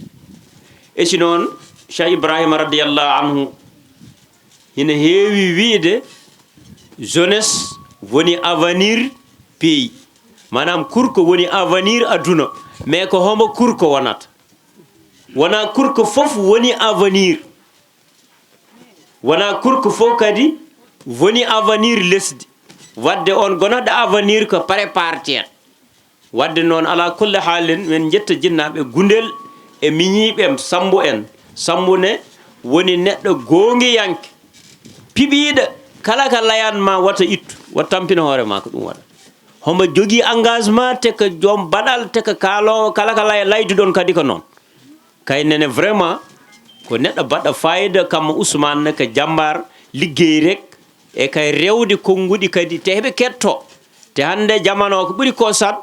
e si noon Cheikh Ibrahima radiallahu anhu hina heewi wiide jeunesse woni avenir pays manam kurko woni avenir aduna mais ko homo kurko wonata wona kurko fof woni avenir wona kurko fof kadi woni avenir lesdi wadde on gonoɗo avenir ko préparé wadde noon ala kulle haalin men jetta jinnaɓe gundel e miñiɓe sambu ne woni neɗɗo gongiyanke piɓiɗo kala ka layanma wata ittu wat tampina hoore ma ko ɗum waɗa homo jogui engagement te ko joom baɗal te ko kaalowo kala ka laydu ɗon kadi ko noon kay nene vraiment ko neɗɗo baɗɗo fayida kammo Ousmane ne ko jambar liggey rek e kay rewde konnguɗi kadi te heɓe ketto te hande jamano ko ɓuuri ko sat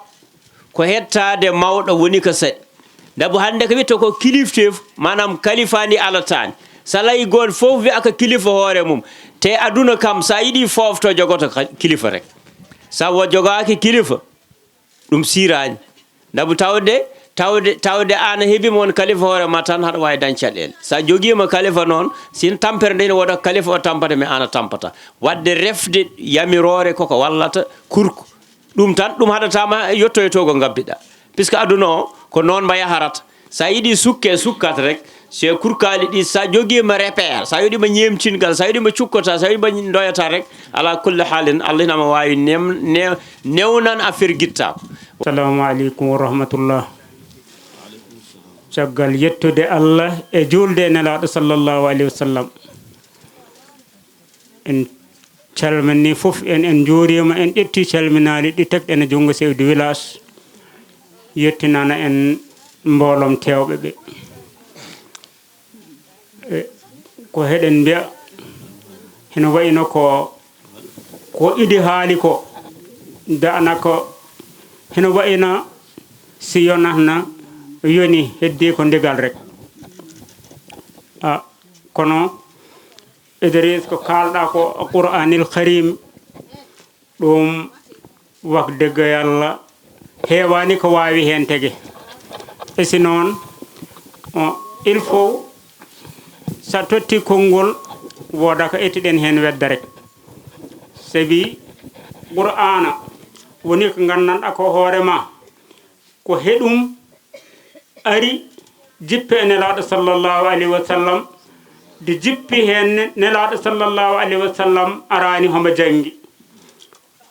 ko hettade mawɗo woni ko saɗi dabu hande ko witta ko kiliftef manam kalifani alatani sa layi goto fof wiya ko kilifa hoore mum te aduna kam sa yiɗi fofto jogoto kilifa rek sa jogaki kilifa ɗum sirani dabu tawde an heeɓima won kalifa hoore ma tan haɗa wawi dañ caɗele sa joguima kalifa noon sin tampere nde ne woɗa kalifa o tampata mi ana tampata wadde refde yamirore koko wallata kurko ɗum tan ɗum haɗatama yettoyto ko gabbiɗa puisque aduna o ko noon mbaya harata sa yiiɗi sukke sukkat rek se kurkali ɗi sa joguima repère sa yiɗima ñemtingal sa yiɗima cukkota sa yiɗima doyata rek ala kulle haalin Allah inama wawi newnan affaire guittako assalamu aleykum wa rahmatullah caggal yettude Allah e julde e nelaɗo sallllahu alayhi wa sallam en calmini fof en juurima en ƴetti calminali ɗi tekɗen e junngo Seydou Village yettinana en mbolom tewɓe ɓe ko heɗen mbiya heno wayno ko idi haali ko danaka heno wayno si yonatna yoni heddi ko ndigal rek kono Idris ko kalɗa ko Qur'anil Karim ɗum wax dëgg yàlla heewani ko wawi hen tege e si noon il faut sa totti konngol woda ko ettiɗen hen wedda rek sabi qur'ana woni ko gandanɗa ko hoorema ko heɗum ari jippe e nelaɗo sallllahu alayhi wa sallam de jippi hen nelaɗo sallllahu alayhi wa sallam arani homo jangi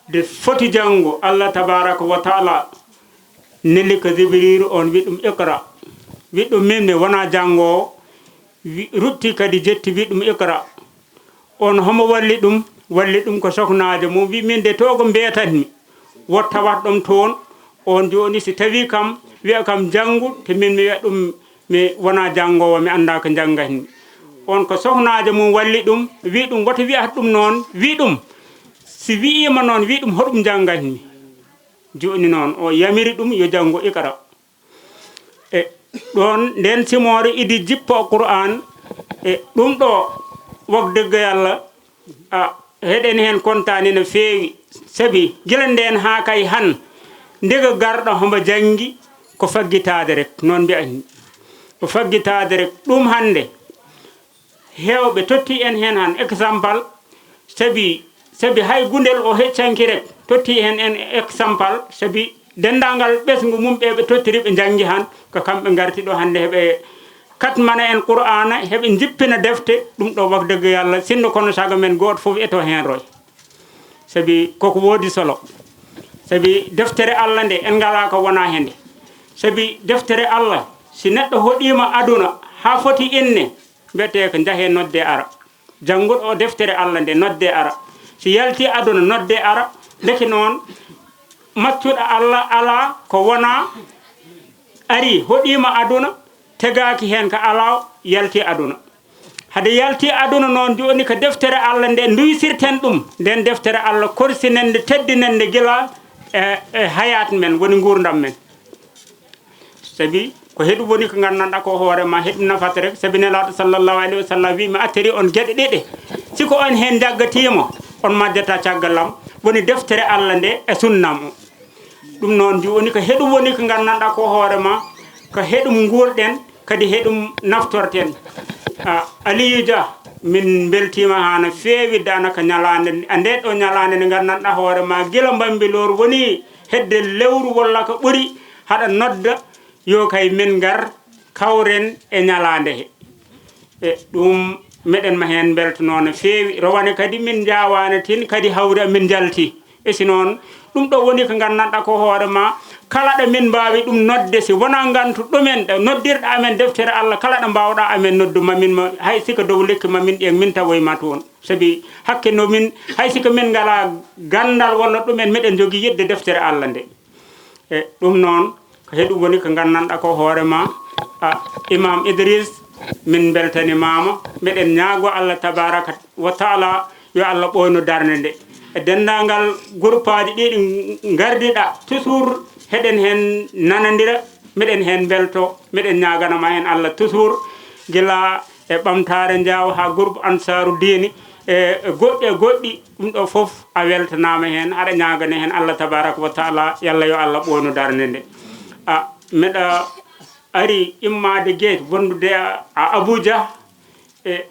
de foti jango allah tabaraka wa taala nelli ko jibrilu on wi ɗum iqra wi ɗum mimne wona jangowo rutti kadi jetti wi ɗum iqra on homo walli ɗum ko soknajo mum wi min de togo mbetanmi wotta wat ɗum toon on joni si tawi kam wiya kam jangu te min mi wiya ɗum mi wona jangowo mi anda ko janggatmi on ko soknajo mum walli ɗum wi ɗum woto wiyata ɗum noon wi ɗum si wiima noon wi ɗum hoɗum janggatmi joni noon o yamiri ɗum yo jango iqra e ɗon nden simore idi jippo qur'an e ɗum ɗo wogdeggo yallah heɗen hen kontani no feewi sabi gila nden ha kay han ndega garɗo homo jangi ko faggitade rek noon mbiyatni ko faggitade rek ɗum hande hewɓe totti en hen han exemple sabi hay gundel o heccanki rek totti hen en exemple sabi dendagal ɓesgu mum ɓe tottiri ɓe jangi han ko kamɓe garti ɗo hande heɓe katmana en qur'ana heɓe jippina defte ɗum ɗo wagdego yallah sinno kono saga men goto foof eto hen roy sabi koko wodi solo sabi deftere allah nde en ngala ko wona hende sabi deftere allah si neɗɗo hoɗima aduna ha foti inne mbiyete ko jaahe nodde ara jannguɗo o deftere allah nde nodde ara si yalti aduna nodde ara leki noon maccuɗo allah ala ko wona ari hoɗima aduna tegaki hen ko ala yalti aduna hade yalti aduna noon joni ko deftere allah nde duysirten ɗum nden deftere allah korsinende teddinende gila e hayat men woni gurdam men sabi ko heɗum woni ko gandanɗa ko hoorema heɗum nafata rek sabi nelaɗo sallllahu alayhi wa sallam wima attiri on gueɗe ɗiɗi siko on hen jaggatima on majjata caggalam woni deftere allah nde e sunnam o ɗum noon joni ko heɗum woni ko gandanɗa ko hoorema ko heɗum gurɗen kadi heɗum naftorten Aliou Dia min beltima ha no feewi danaka ñalande nde ɗo ñalande nde gandanɗa hoorema gila Bambilor woni hedde lewru walla ko ɓuuri haɗa nodda yo kay min gar kawren e ñalande he e ɗum meɗen ma hen beltono no feewi rowane kadi min jawani tin kadi hawri amin jalti e si noon ɗum ɗo woni ko gandanɗa ko hoorema kala ɗo min mbawi ɗum nodde si wona gantu ɗumen ɗo noddirɗa amen deftere allah kala ɗo mbawɗa amen noddu mamin hay siko dow lekki mamin ɗen min tawoyma toon saabi hakke no min hay siko min ngala gandal walla ɗumen meɗen jogui yidde deftere allah nde e ɗum noon ko heɗum woni ko gandanɗa ko hoorema imam Idriss min beltanimama meɗen ñaago allah tabaraka wa taala yo allah ɓoyno darde nde e dendagal groupe aji ɗiɗi gardiɗa toujours heɗen hen nanadira meɗen hen belto meɗen ñaganama hen allah toujours gila e ɓamtare Diaw ha groupe Ansaru Dini e goɗɗi e goɗɗi ɗum ɗo foof a weltanama hen aɗa ñagane hen allah tabaraka wa taala yallah yo allah ɓoyno darde nde meɗa ari immade gueet wondude a Abuja e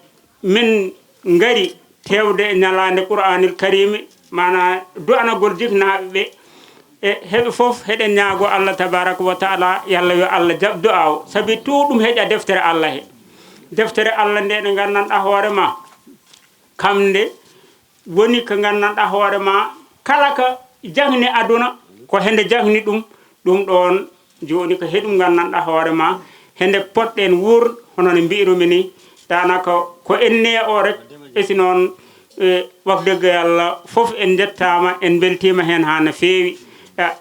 min gari tewde e ñalande Qur'anil Karimi mana du'anagol jiknaɓe ɓe e heɓe foof heɗen ñaago allah tabaraka wa taala yallah yo allah jaɓ du'a o saabi tout ɗum heeƴa deftere allah he deftere allah nde nde gandanɗa hoorema kamde woni ko gandanɗa hoorema kala ko jahni aduna ko hende jahni ɗum ɗon joni ko heɗum gandanɗa hoorema hende potɗen wuur hono no mbirumi ni danaka ko enne o rek esi noon wagdeggo yallah foof en jettama en beltima hen ha no feewi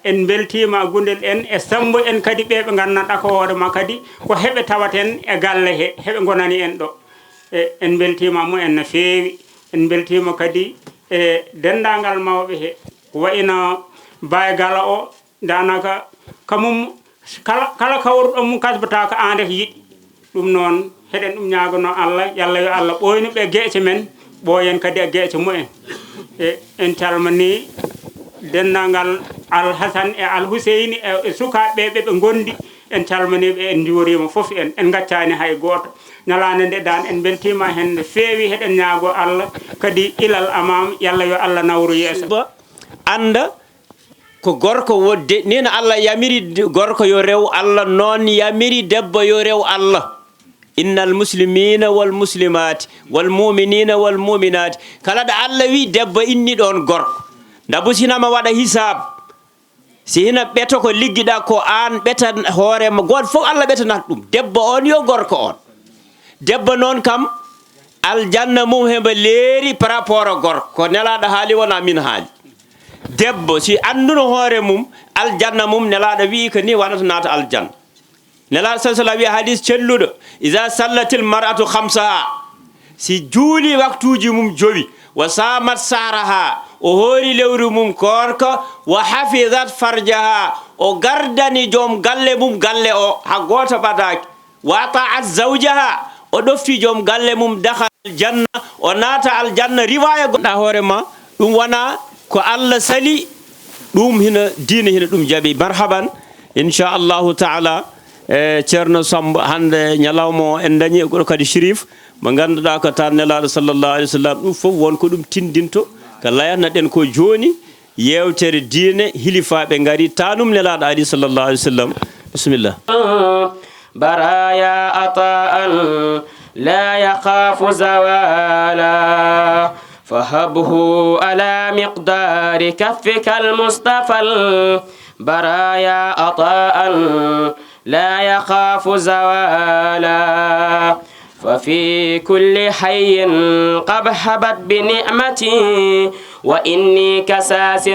en beltima gundel en e sambo en kadi ɓeɓe gandanɗa ko hoorema kadi ko heɓe tawaten e galle he heɓe gonani en ɗo e en beltima mumen no feewi en beltima kadi e dendagal mawɓe he wayno baygala o danaka kamum kala kawruɗo mum kasbata ko an rek yiɗi ɗum noon heɗen ɗum ñagono allah yallah yo allah ɓoynu ɓe gueece men ɓoyen kadi e gueece mumen e en calmani dendagal Al Hassan e Al Husseini e sukaɓe ɓe gondi en calmaniɓe en juurima fof en gaccani hay goto ñalande nde dan en bentima hen no feewi heɗen ñaago Allah kadi ilal amam yalla yo Allah nawru yeeso anda ko gorko wodde nena Allah yamiri gorko yo rew Allah noon yamiri debbo yo rew Allah innal muslimina wal muslimati wal muminina wal muminati kala ɗo Allah wi debbo inni ɗon gorko dabu sinama waɗa hisab si hina ɓeto ko liggiɗa ko an ɓetan hoorema goto fof Allah ɓetanata ɗum debbo on yo gorko on debbo noon kam aljanna mum heɓa leeri par rapport a gorko ko nelaɗo haali wona min haali debbo si anduno hoore mum aljanna mum nelaɗo wi ko ni waɗata naata aljanna nelaɗo sa sallam wi hadis celluɗo iza sallatil mar'atu khamsaha si juuli waktuji mum jowi wa samat saraha o hoori lewru mum korka wa hafizat farjaha o gardani joom galle mum galle o ha goto ɓadaki wa ata'at zawjaha o ɗofti joom galle mum dakha aljanna o naata aljanna riwaya goɗɗa hoorema ɗum wona ko Allah sali ɗum hina diina hina ɗum jaaɓi marhaban inchallahu taala ceerno Samba hande ñalawma o en dañi goɗo kadi shérif mo ganduɗa ko tan nelaɗo sallllahu alih w sallam ɗum foof wonko ɗum tindinto ko layatno ɗen ko joni yewtere diine hilifaɓe gari tanum nelaɗo ali sallllahu alih w sallam bisimillah برايا عطاء لا يخاف زوالا فهبه على مقدار كفك المصطفى البرايا عطاء لا يخاف زوالا ففي كل حي قد حبت بنعمتي وإني كساس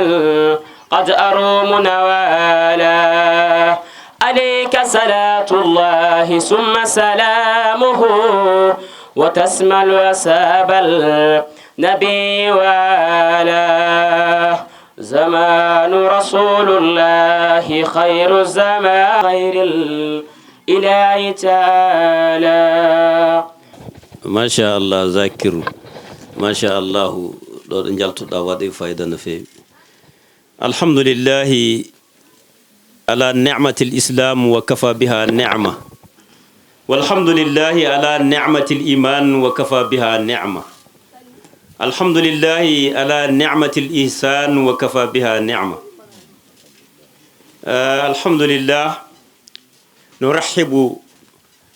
قد أروم نوالا عليك صلاة الله ثم سلامه وتسمى الوساب النبي وآله زمان رسول الله خير الزمان خير الإله تعالى ما شاء الله ذاكر ما شاء الله دو نجالتو دا وادي فايدة نفي الحمد لله على نعمة الإسلام وكفى بها نعمة والحمد لله على نعمة الإيمان وكفى بها نعمة الحمد لله على نعمة الإحسان وكفى بها نعمة الحمد لله نرحب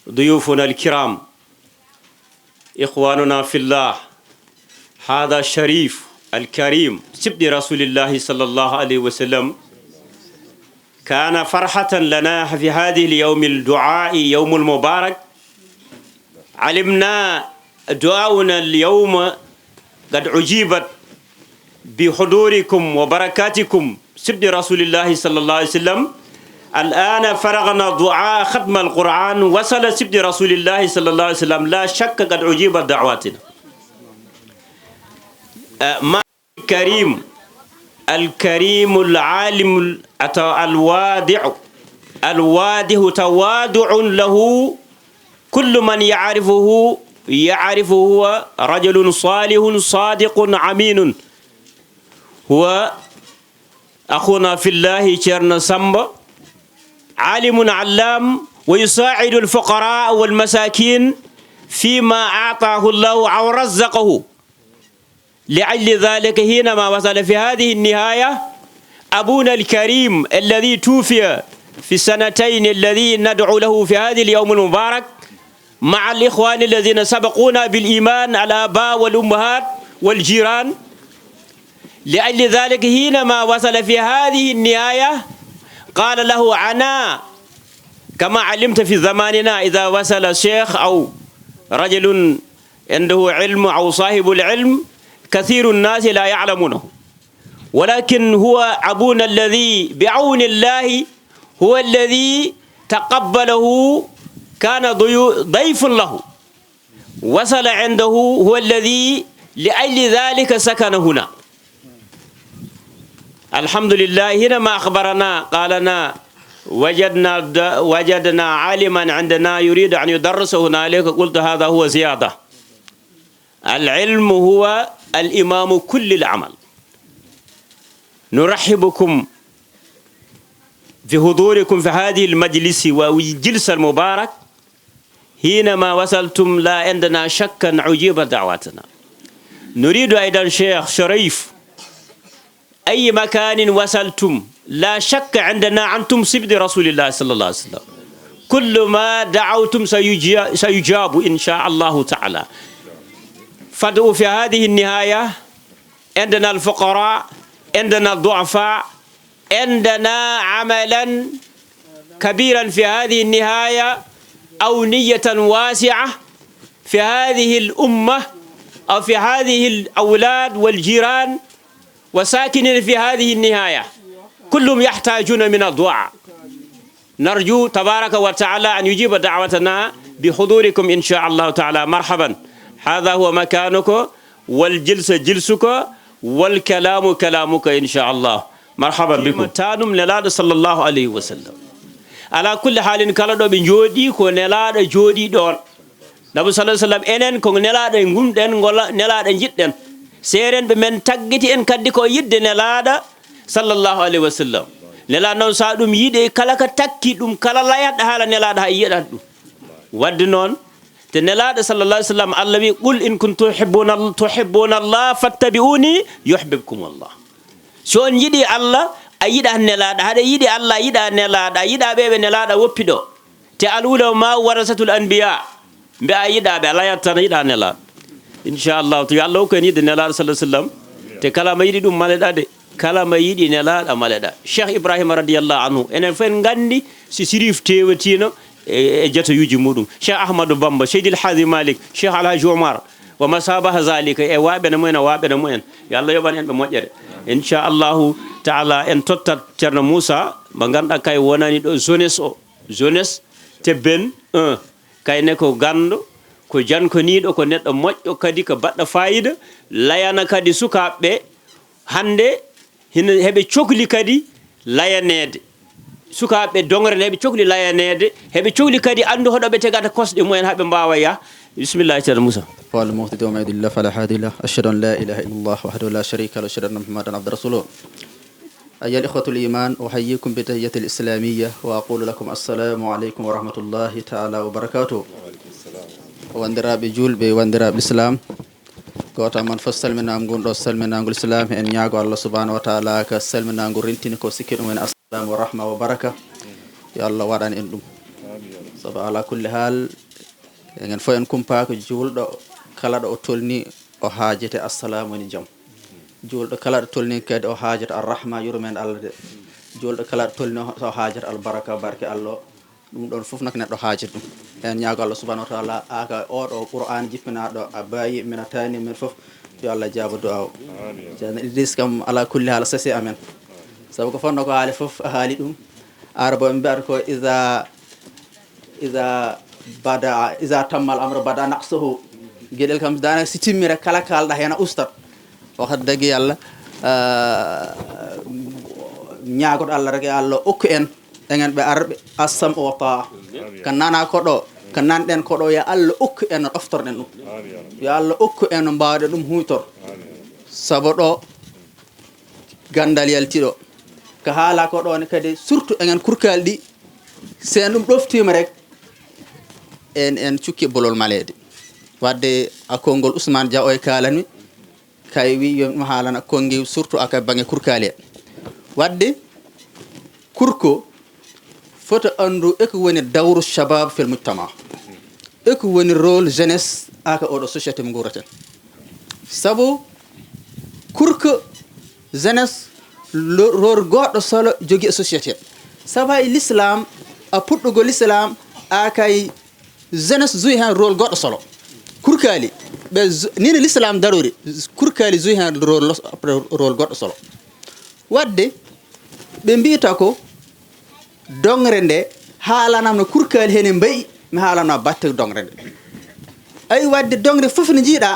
ضيوفنا الكرام إخواننا في الله هذا الشريف الكريم سبد رسول الله صلى الله عليه وسلم كان فرحة لنا في هذه اليوم الدعاء يوم المبارك علمنا دعاؤنا اليوم قد عجيبت بحضوركم وبركاتكم سبد رسول الله صلى الله عليه وسلم الآن فرغنا دعاء ختم القرآن وصل سبد رسول الله صلى الله عليه وسلم لا شك قد عجيبت دعواتنا ما الكريم الكريم العالم الوادع توادع له كل من يعرفه هو رجل صالح صادق أمين هو أخونا في الله شيرنا سامبا عالم علام ويساعد الفقراء والمساكين فيما أعطاه الله أو رزقه لعل ذلك حينما وصل في هذه النهاية أبونا الكريم الذي توفي في السنتين الذي ندعو له في هذا اليوم المبارك مع الإخوان الذين سبقونا بالإيمان الآباء والأمهات والجيران لعل ذلك حينما وصل في هذه النهاية قال له أنا كما علمت في زماننا إذا وصل شيخ أو رجل عنده علم أو صاحب العلم كثير الناس لا يعلمونه ولكن هو أبونا الذي بعون الله هو الذي تقبله كان ضيف له وصل عنده هو الذي لأجل ذلك سكن هنا الحمد لله حينما أخبرنا قالنا وجدنا عالما عندنا يريد أن يدرس هنالك قلت هذا هو زيادة العلم هو الإمام كل العمل نرحبكم بحضوركم في هذه المجلس والجلسة المبارك. حينما وصلتم لا عندنا شك أن أجيب دعواتنا. نريد أيضا شيخ شريف أي مكان وصلتم لا شك عندنا أنتم سبط رسول الله صلى الله عليه وسلم. كل ما دعوتم سيجاب إن شاء الله تعالى. فادعوا في هذه النهاية. عندنا الفقراء، عندنا الضعفاء، عندنا عملا كبيرا في هذه النهاية أو نية واسعة في هذه الأمة أو في هذه الأولاد والجيران وساكنين في هذه النهاية، كلهم يحتاجون من الدعاء. نرجو تبارك وتعالى أن يجيب دعوتنا بحضوركم إن شاء الله تعالى. مرحبا، هذا هو مكانك والجلسة جلسك والكلام كلامك إن شاء الله. مرحبا بكم. تانم نلاد صلى الله عليه وسلم. على كل حال كلا دو بنجودي كو نلاد جودي دون. نبي صلى الله عليه وسلم إنن كو نلاد غومدن ولا نلاد جدن. سيرن بمن تاغتي ان كادي كو يد نلاد صلى الله عليه وسلم. نلاد نون سا دوم يدي كلا ka takki dum kala layat hala nelaada hay yedat dum. Wadde non te nelaada sallallahu alaihi wasallam Allah wi qul in kuntum tuhibbuna Allah fattabi'uni yuhibbukum Allah. So on yidi Allah a yida nelaada hade yidi Allah yida nelaada yida bebe nelaada woppido te alula ma warasatul anbiya be a yida be Allah yatta yida nelaada inshallah to Allah ko yidi nelaada sallallahu alaihi wasallam te kala ma yidi dum maleda de kala ma yidi nelaada maleda. Cheikh Ibrahim radiyallahu anhu enen fen gandi si sirif tewetino e jata yuji mudum. Cheikh Ahmadou Bamba, Seydil Hadji Malik, Cheikh Alhaji Omar wa masabaha zalika e waɓene mumen yo Allah yoɓan en ɓe moƴƴere inchallahu taala. En tottat ceerno Moussa mo ganduɗa kay wonani ɗo jeunesse tebben 1 kayne ko ganɗo ko jankoniɗo ko neɗɗo moƴƴo kadi ko baɗɗo fayida layana kadi sukaɓeɓe hande hina heɓe cohli kadi layanede sukaɓe dongren heɓe cohli layanede heɓe cohli kadi andu hoɗoɓe tegata kosɗe mumen haɓe mbawa ya. بسم الله تعالى موسى والمهتدي وما يضل الله فلا هادي له أشهد أن لا إله إلا الله وحده لا شريك له أشهد أن محمدا عبد رسوله. أيها الإخوة الإيمان أحييكم بتحية الإسلامية وأقول لكم السلام عليكم ورحمة الله تعالى وبركاته. وندرا بجول بوندرا بالإسلام قوتا من فصل من أمغون رسل من أمغول الإسلام إن يعقو الله سبحانه وتعالى كسل من أمغول رنتين كوسكين من السلام ورحمة وبركة يا الله واران إندوم صبا على كل حال en fo en kumpako julɗo kala ɗo o tolni o haajete assalamu ni jaam. julɗo kala ɗo tolni kadi o haajata arrahma yurmen Allah de. julɗo kala ɗo tolni o haajata albaraka barke Allah. ɗum ɗon fof nak neɗɗo haajata ɗum. en ñaago Allah subhanahu wa ta'ala aka oɗo qur'an jippinaɗo a bayi min a tani men fof yo Allah jaabo du'a o. ceerno Idriss kam ala kulli haal sasi amen sabu ko fonno ko haali fof a haali ɗum arabo ɓe mbiyata ko iza tammal amru bada naqsuhu. gueɗel kam dana si timmira kala kalɗa hen a ustat o had dagi Allah ñaagoto Allah rek Allah okku en enen ɓe arɓe assam o taa kan nana koɗo kan nanɗen koɗo yo Allah okku en no ɗoftorɗen ɗum yo Allah okku en no mbawɗe ɗum huytor saabu ɗo gandal yaltiɗo ko haala ko ɗon kadi surtout enen kurkali ɗi sen ɗum ɗoftima rek en cukki bolol malede wadde a konngol Ousmane Dia o e kalani kay wi yo ɗum haalana kongi surtout aka bange kurkali e wadde kurko foto andu eko woni dawru shabab fil mujtama eko woni rôle jeunesse aka oɗo société mo guraten sabu kurko jeunesse rôle goɗɗo solo jogui e société sabu e l'islam a puɗɗugo l'islam akay jeunesse joui hen rôle goɗɗo solo kurkali ɓe nini l'islam darori kurkali joui hen rôle goɗɗo solo wadde ɓe mbiyata ko dongre nde haalanam no kurkali hen mbayi mi haalanno batte dongre nde ayi wadde dongre fof ne jiiɗa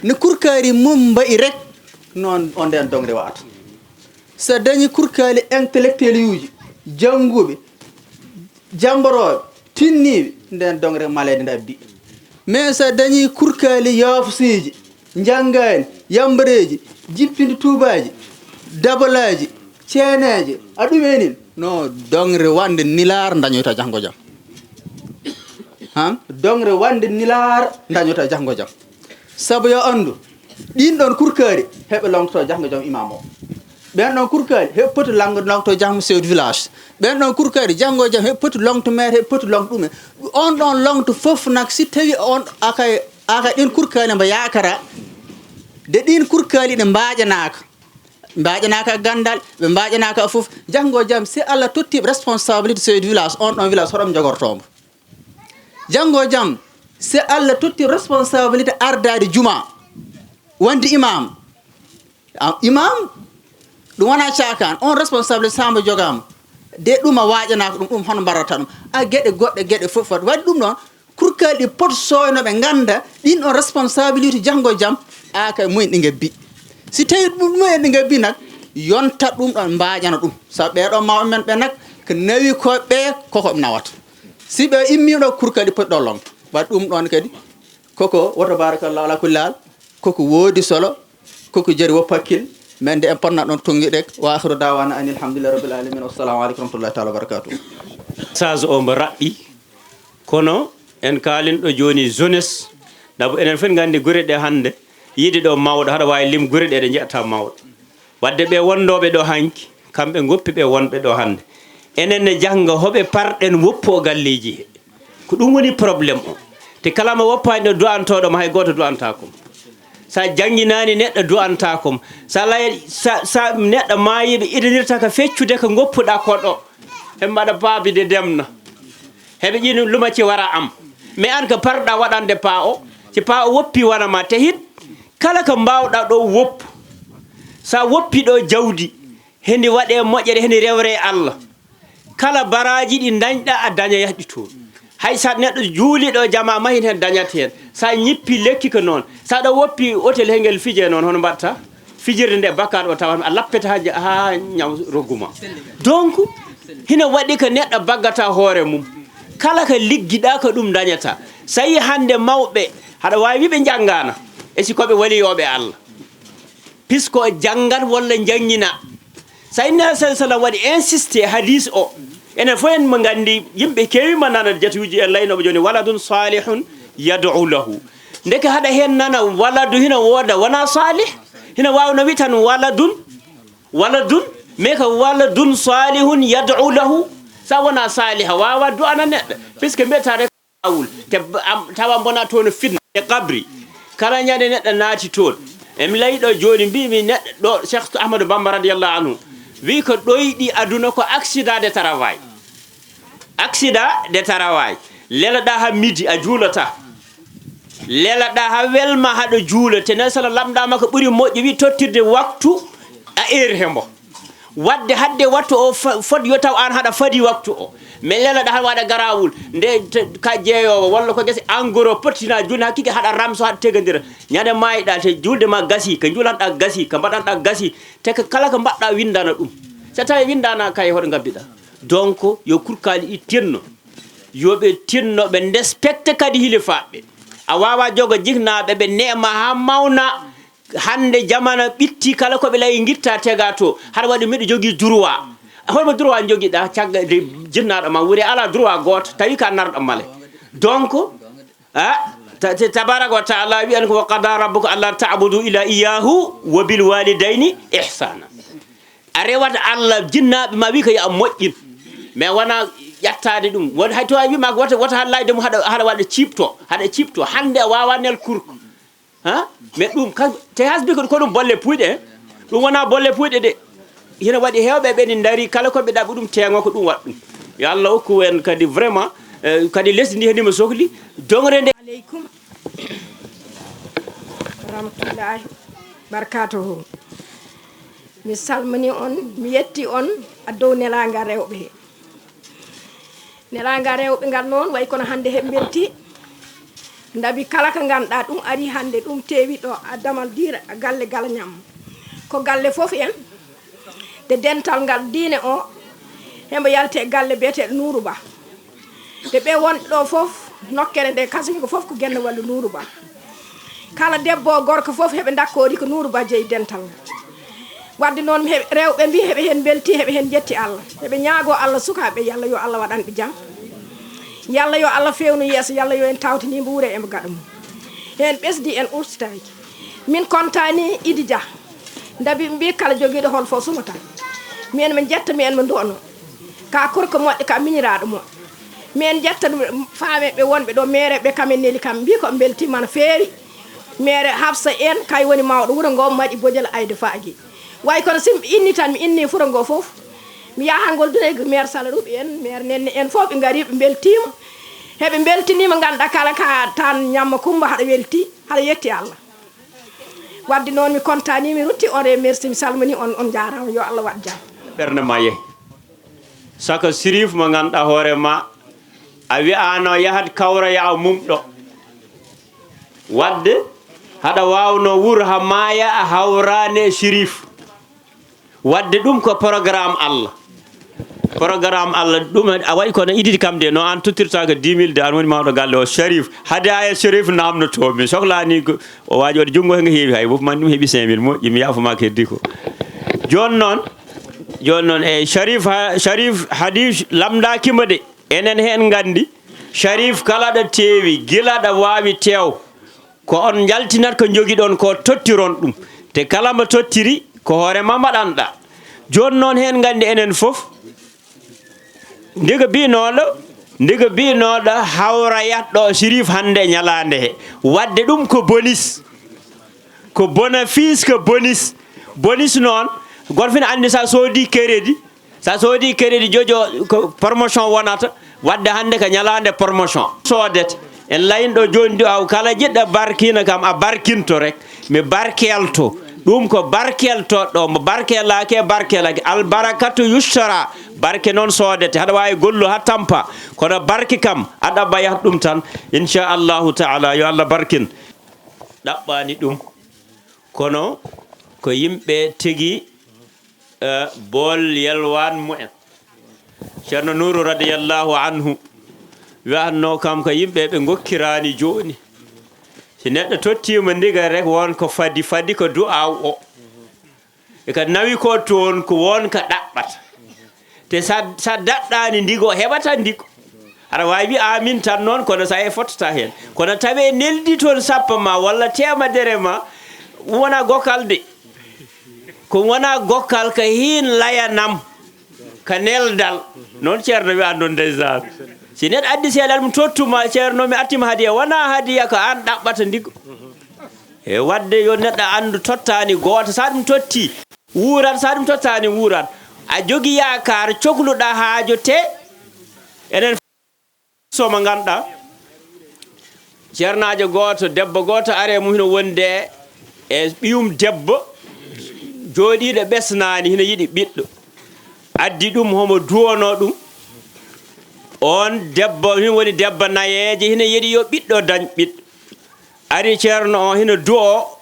no kurkali mum mbayi rek noon on nden dongre wata so dañi kurkali intellectuel uji jannguɓe jamboroɓe tinniɓe nden dongre malede nde abdi mais so dañi kurkali yaafusiji janggani yambareji jippinde tubaji dabalaji ceeneje aɗumenin no dongre wande nilar dañoyta janggo jam han dongre wande nilar dañoyta janggo jam sabu yo andu ɗin ɗon kurkari heɓe longto janggo jam imam o ɓen ɗon kurkari heɓe poti longto janggo chef de village ɓen ɗon kurkari janggo jam heɓe poti longto maire heɓe poti longto ɗumen on ɗon longto fof nak si tawi on aka ɗin kurkali mbo yakara de ɗin kurkali ɗe mbaƴanaka gandal ɓe mbaƴanaka fof janggo jam si Allah totti responsabilité chef de village on ɗon village hoɗom jogortomo janggo jam si Allah totti responsabilité ardade juma wonde imam ɗum wona cakan on responsabilité samba jogama de ɗum a waƴanaka ɗum hono mbarata ɗum a gueɗe fof waɗi ɗum ɗon kurkali ɗi poto soynoɓe ganda ɗin on responsabilité janggo jam aka mumen ɗi gebbi si tawi mumen ɗi gebbi nak yonta ɗum ɗon mbaƴana ɗum sabu ɓeɗon mawɓe men ɓe nak ko nawi koɓe kokoɓe nawata si ɓe immiɗo kurkali ɗi poti ɗo longto waɗi ɗum ɗon kadi koko woto barakallah ala kulli hal koko woodi solo koko jari woppa hakkille men de en ponna ɗon tonguiɗe wa akhiru dawana ani alhamdulillahi rabbil alamin wassalamu aleykum warahmatullahi taala wabarakatuh message o mbo raɓɓi kono en kalin ɗo joni jeunesse dabo enen fof gandi guure ɗe hande yiide ɗo mawɗo haɗa wawi lim guure ɗe ɗe jeeyata mawɗo wadde ɓe wondoɓe ɗo hanki kamɓe goppi ɓe wonɓe ɗo hande enen ne jangga hoɓe parɗen woppu o galleji he ko ɗum woni probléme o te kalama woppani ɗo du'antoɗoma hay goto du'antakom sa jangguinani neɗɗo du'antakom sa lay sa neɗɗo mayiɓe idanirta ka feccude ko goppuɗa koɗo he mbaɗa baabide demna heɓe ƴini lumacci wara am mais an ko parɗa waɗande pa o si pa o woppi wanama te hit kala ko mbawɗa ɗo woppu sa woppi ɗo jawdi hendi waɗe moƴƴere hendi rewre Allah kala baraji ɗi dañɗa a daña yahɗi toon hay sa neɗɗo juuliɗo jama mahin hen dañat hen sa ñippi lekki ko noon sa ɗo woppi hôtel he ngel fije noon hono mbatta fijirde nde bakkat o tawa a lappete ha ñaw rogguma donc hina waɗi ko neɗɗo baggata hoore mum kala ko liggiɗa ko ɗum dañata sa yi hande mawɓe haɗa wawi wiɓe janggana e sikoɓe waliyoɓe Allah puisque o janggat walla jangina sa inna sa sallam waɗi insisté hadis o enen fof en mo gandi yimɓe kewima nana jatuji en laynoɓe joni waladun salihun yad'u lahu ndeke haɗa hen nana waladu hina wooda wona salih hina wawno wi tan waladun mais ko waladun salihun yad'u lahu sa wona saliha wawa du'ana neɗɗo puisque mbiyatare awul te tawa bona toon fitna e qabri kala ñande neɗɗo naati toon emi layiɗo joni mbimi neɗɗo ɗo cheikh ahmadou bamba radiallahu anhu wi ko ɗoyɗi aduna ko accident de travail lelaɗa ha midi a juulata lelaɗa ha welma haɗo juula te nabi sallam lamɗama ko ɓuuri moƴƴi wi tottirde waktu a heure hembo wadde hadde wattu o foti yo taw an haɗa fadi waktu o mais lelaɗa haɗa waɗa garawul nde ka jeeyowo walla ko gasi engrais pottina julde hakkike haɗa ramso haɗa tegodira ñande mayiɗa te julde ma gasi ko juulanɗa gasi ko mbaɗanɗa gasi te ko kala ko mbaɗɗa windana ɗum so tawi windana kay hoɗo gabbiɗa donc yo kurkali ɗi tinno yoɓe tinno ɓe ndespecte kadi hilifaɓe a wawa jogo jiknaɓe ɓe nema ha mawna hande jamana ɓitti kala koɓe layi guitta tega to haɗa waɗi miɗo jogui droit holmo droit joguiɗa cagga de jinnaɗo ma wuuri ala droit goto tawi ka narɗo male donc tabaraka wa taala wiyan ko wa qada rabbuka alla ta'budu illa iyahu wa bil walidayni ihsana a rewata Allah jinnaɓe ma wi ko ya moƴƴin mais wona ƴettade ɗum won hay to a wima wota ha layde mum haɗa waɗa cipto hande a wawa nel kurko mais ɗum te hasbi ko ɗum bolle puyɗe ɗum wona bolle puyɗe de hina waɗi hewɓe ɓeni daari kala koɓe ɗaɓi ɗum teego ko ɗum waɗa ɗum yo Allah hokku en kadi vraiment kadi lesdi ndi henima sohli dongre nde aleykum rahmatullahi barakatuhu mi salmini on mi yetti on a dow nelaga rewɓe he nelaga rewɓe ngal noon way kono hande he belti ndabi kala ko ganduɗa ɗum ari hande ɗum tewi ɗo a damal dira galle galañam ko galle foof en de dental ngal diine o hembo yalte galle biyeteɗo Nourou Ba de ɓe wonɓe ɗo foof nokkere nde kasañi ko foof ko guenne wallu Nourou Ba kala debbo gorko foof heɓe dakkori ko Nourou Ba jeeyi dental ngal wadde noon rewɓe mbi heɓe hen belti heɓe hen jetti Allah heɓe ñaago Allah sukaɓe yalla yo Allah waɗanɓe jaam yalla yo Allah fewnu yeeso yalla yo en tawtinimo wuure e mo gaɗa mum hen ɓesdi en urtitaki min kontani Idi Dia dabi mbi kala joguiɗo hol fo sumata min min jetta mi en mo ndono ka korko moƴƴo ka miñiraɗo mo min jetta faameɓe wonɓe ɗo mereɓe kamen neli kam mbi ko beltima no feeri mere Hafsa en kay woni mawɗo wuuro ngo maɗi bojel ayde faagui way kono sim inni tan mi inni furo ngo foof mi yaha goldunayko maire Salarouɓe en maire Nenne en fof ɓe gari ɓe beltima heɓe beltinima ganduɗa kala ka tan ñamma Kumba haɗa welti haɗa yetti Allah wadde noon mi contani mi rutti on e merci mi salmini on jarama yo Allah waɗ jaam ɓerde ma yeehi saka sirif mo ganduɗa hoore ma a wiyano yahat kawraya mumɗo wadde haɗa wawno wuuro ha maaya a hawrane sirif wadde ɗum ko programme Allah ɗum a waɗi kono iditi kam de no an tottirta ko 10 000 de an woni mawɗo galle o Sharif hade a Sharif namnotomi sohlani o waji waɗi junggo hengo heewi hay wof man ɗum heeɓi 5 000 moƴƴi mi yafoma ko heddi ko joni noon e Sharif hadis lamdakima de enen hen gandi Sharif kala ɗo tewi gila ɗo wawi tew ko on jaltinat ko joguiɗon ko tottiron ɗum te kala mo tottiri ko hoorema mbaɗanɗa joni noon hen gandi enen foof ndiga binoɗo hawrayatɗo Sirif hande ñalande he wadde ɗum ko bonus ko bénéfice ko bonus noon goto fina andi sa soodi crédit jojo ko promotion wonata wadde hande ko ñalande promotion sodete en layinɗo joni ɗo aw kala jiɗɗo barkina kam a barkinto rek mi barkelto ɗum ko barkeltoɗo mo barkelake albarakatu yushara barke noon sodete haɗa wawi gollu ha tampa kono barke kam a ɗaɓɓa yahat ɗum tan inchallahu taala yo Allah barkin ɗaɓɓani ɗum kono ko yimɓe tigui bol yelwan mumen ceerno Nouru radiyallahu anhu wiyanno kam ko yimɓe ɓe gokkirani joni si neɗɗo tottima ndiga rek won ko fadi ko du'aw o e ka nawi ko toon ko won ka ɗaɓɓata te sa daɗɗani ndigo heɓata ndigo aɗa wawi wi amin tan noon kono sa e fottata hen kono tawi neldi toon sappo ma walla temedere ma wona gokkal de ko wona gokkal ko hin layanam ka neldal noon ceerno wiya noon ndeysaan si neɗɗo addi seeɗal mum tottuma ceerno mi attima hadiya wona hadiya ko an ɗaɓɓata ndigo e wadde yo neɗɗo andu tottani goto sa ɗum totti wuurat sa ɗum tottani wuurat a jogui yakar cohluɗa haajo te enen soma ganduɗa ceernajo goto debbo goto are mum hino wonde e ɓiyum debbo jooɗiɗo ɓesnani hino yiiɗi ɓiɗɗo addi ɗum homo duwono ɗum on debbo hino woni debbo nayeje hino yiiɗi yo ɓiɗɗo dañ ɓiɗɗo ari ceerno o hino duwo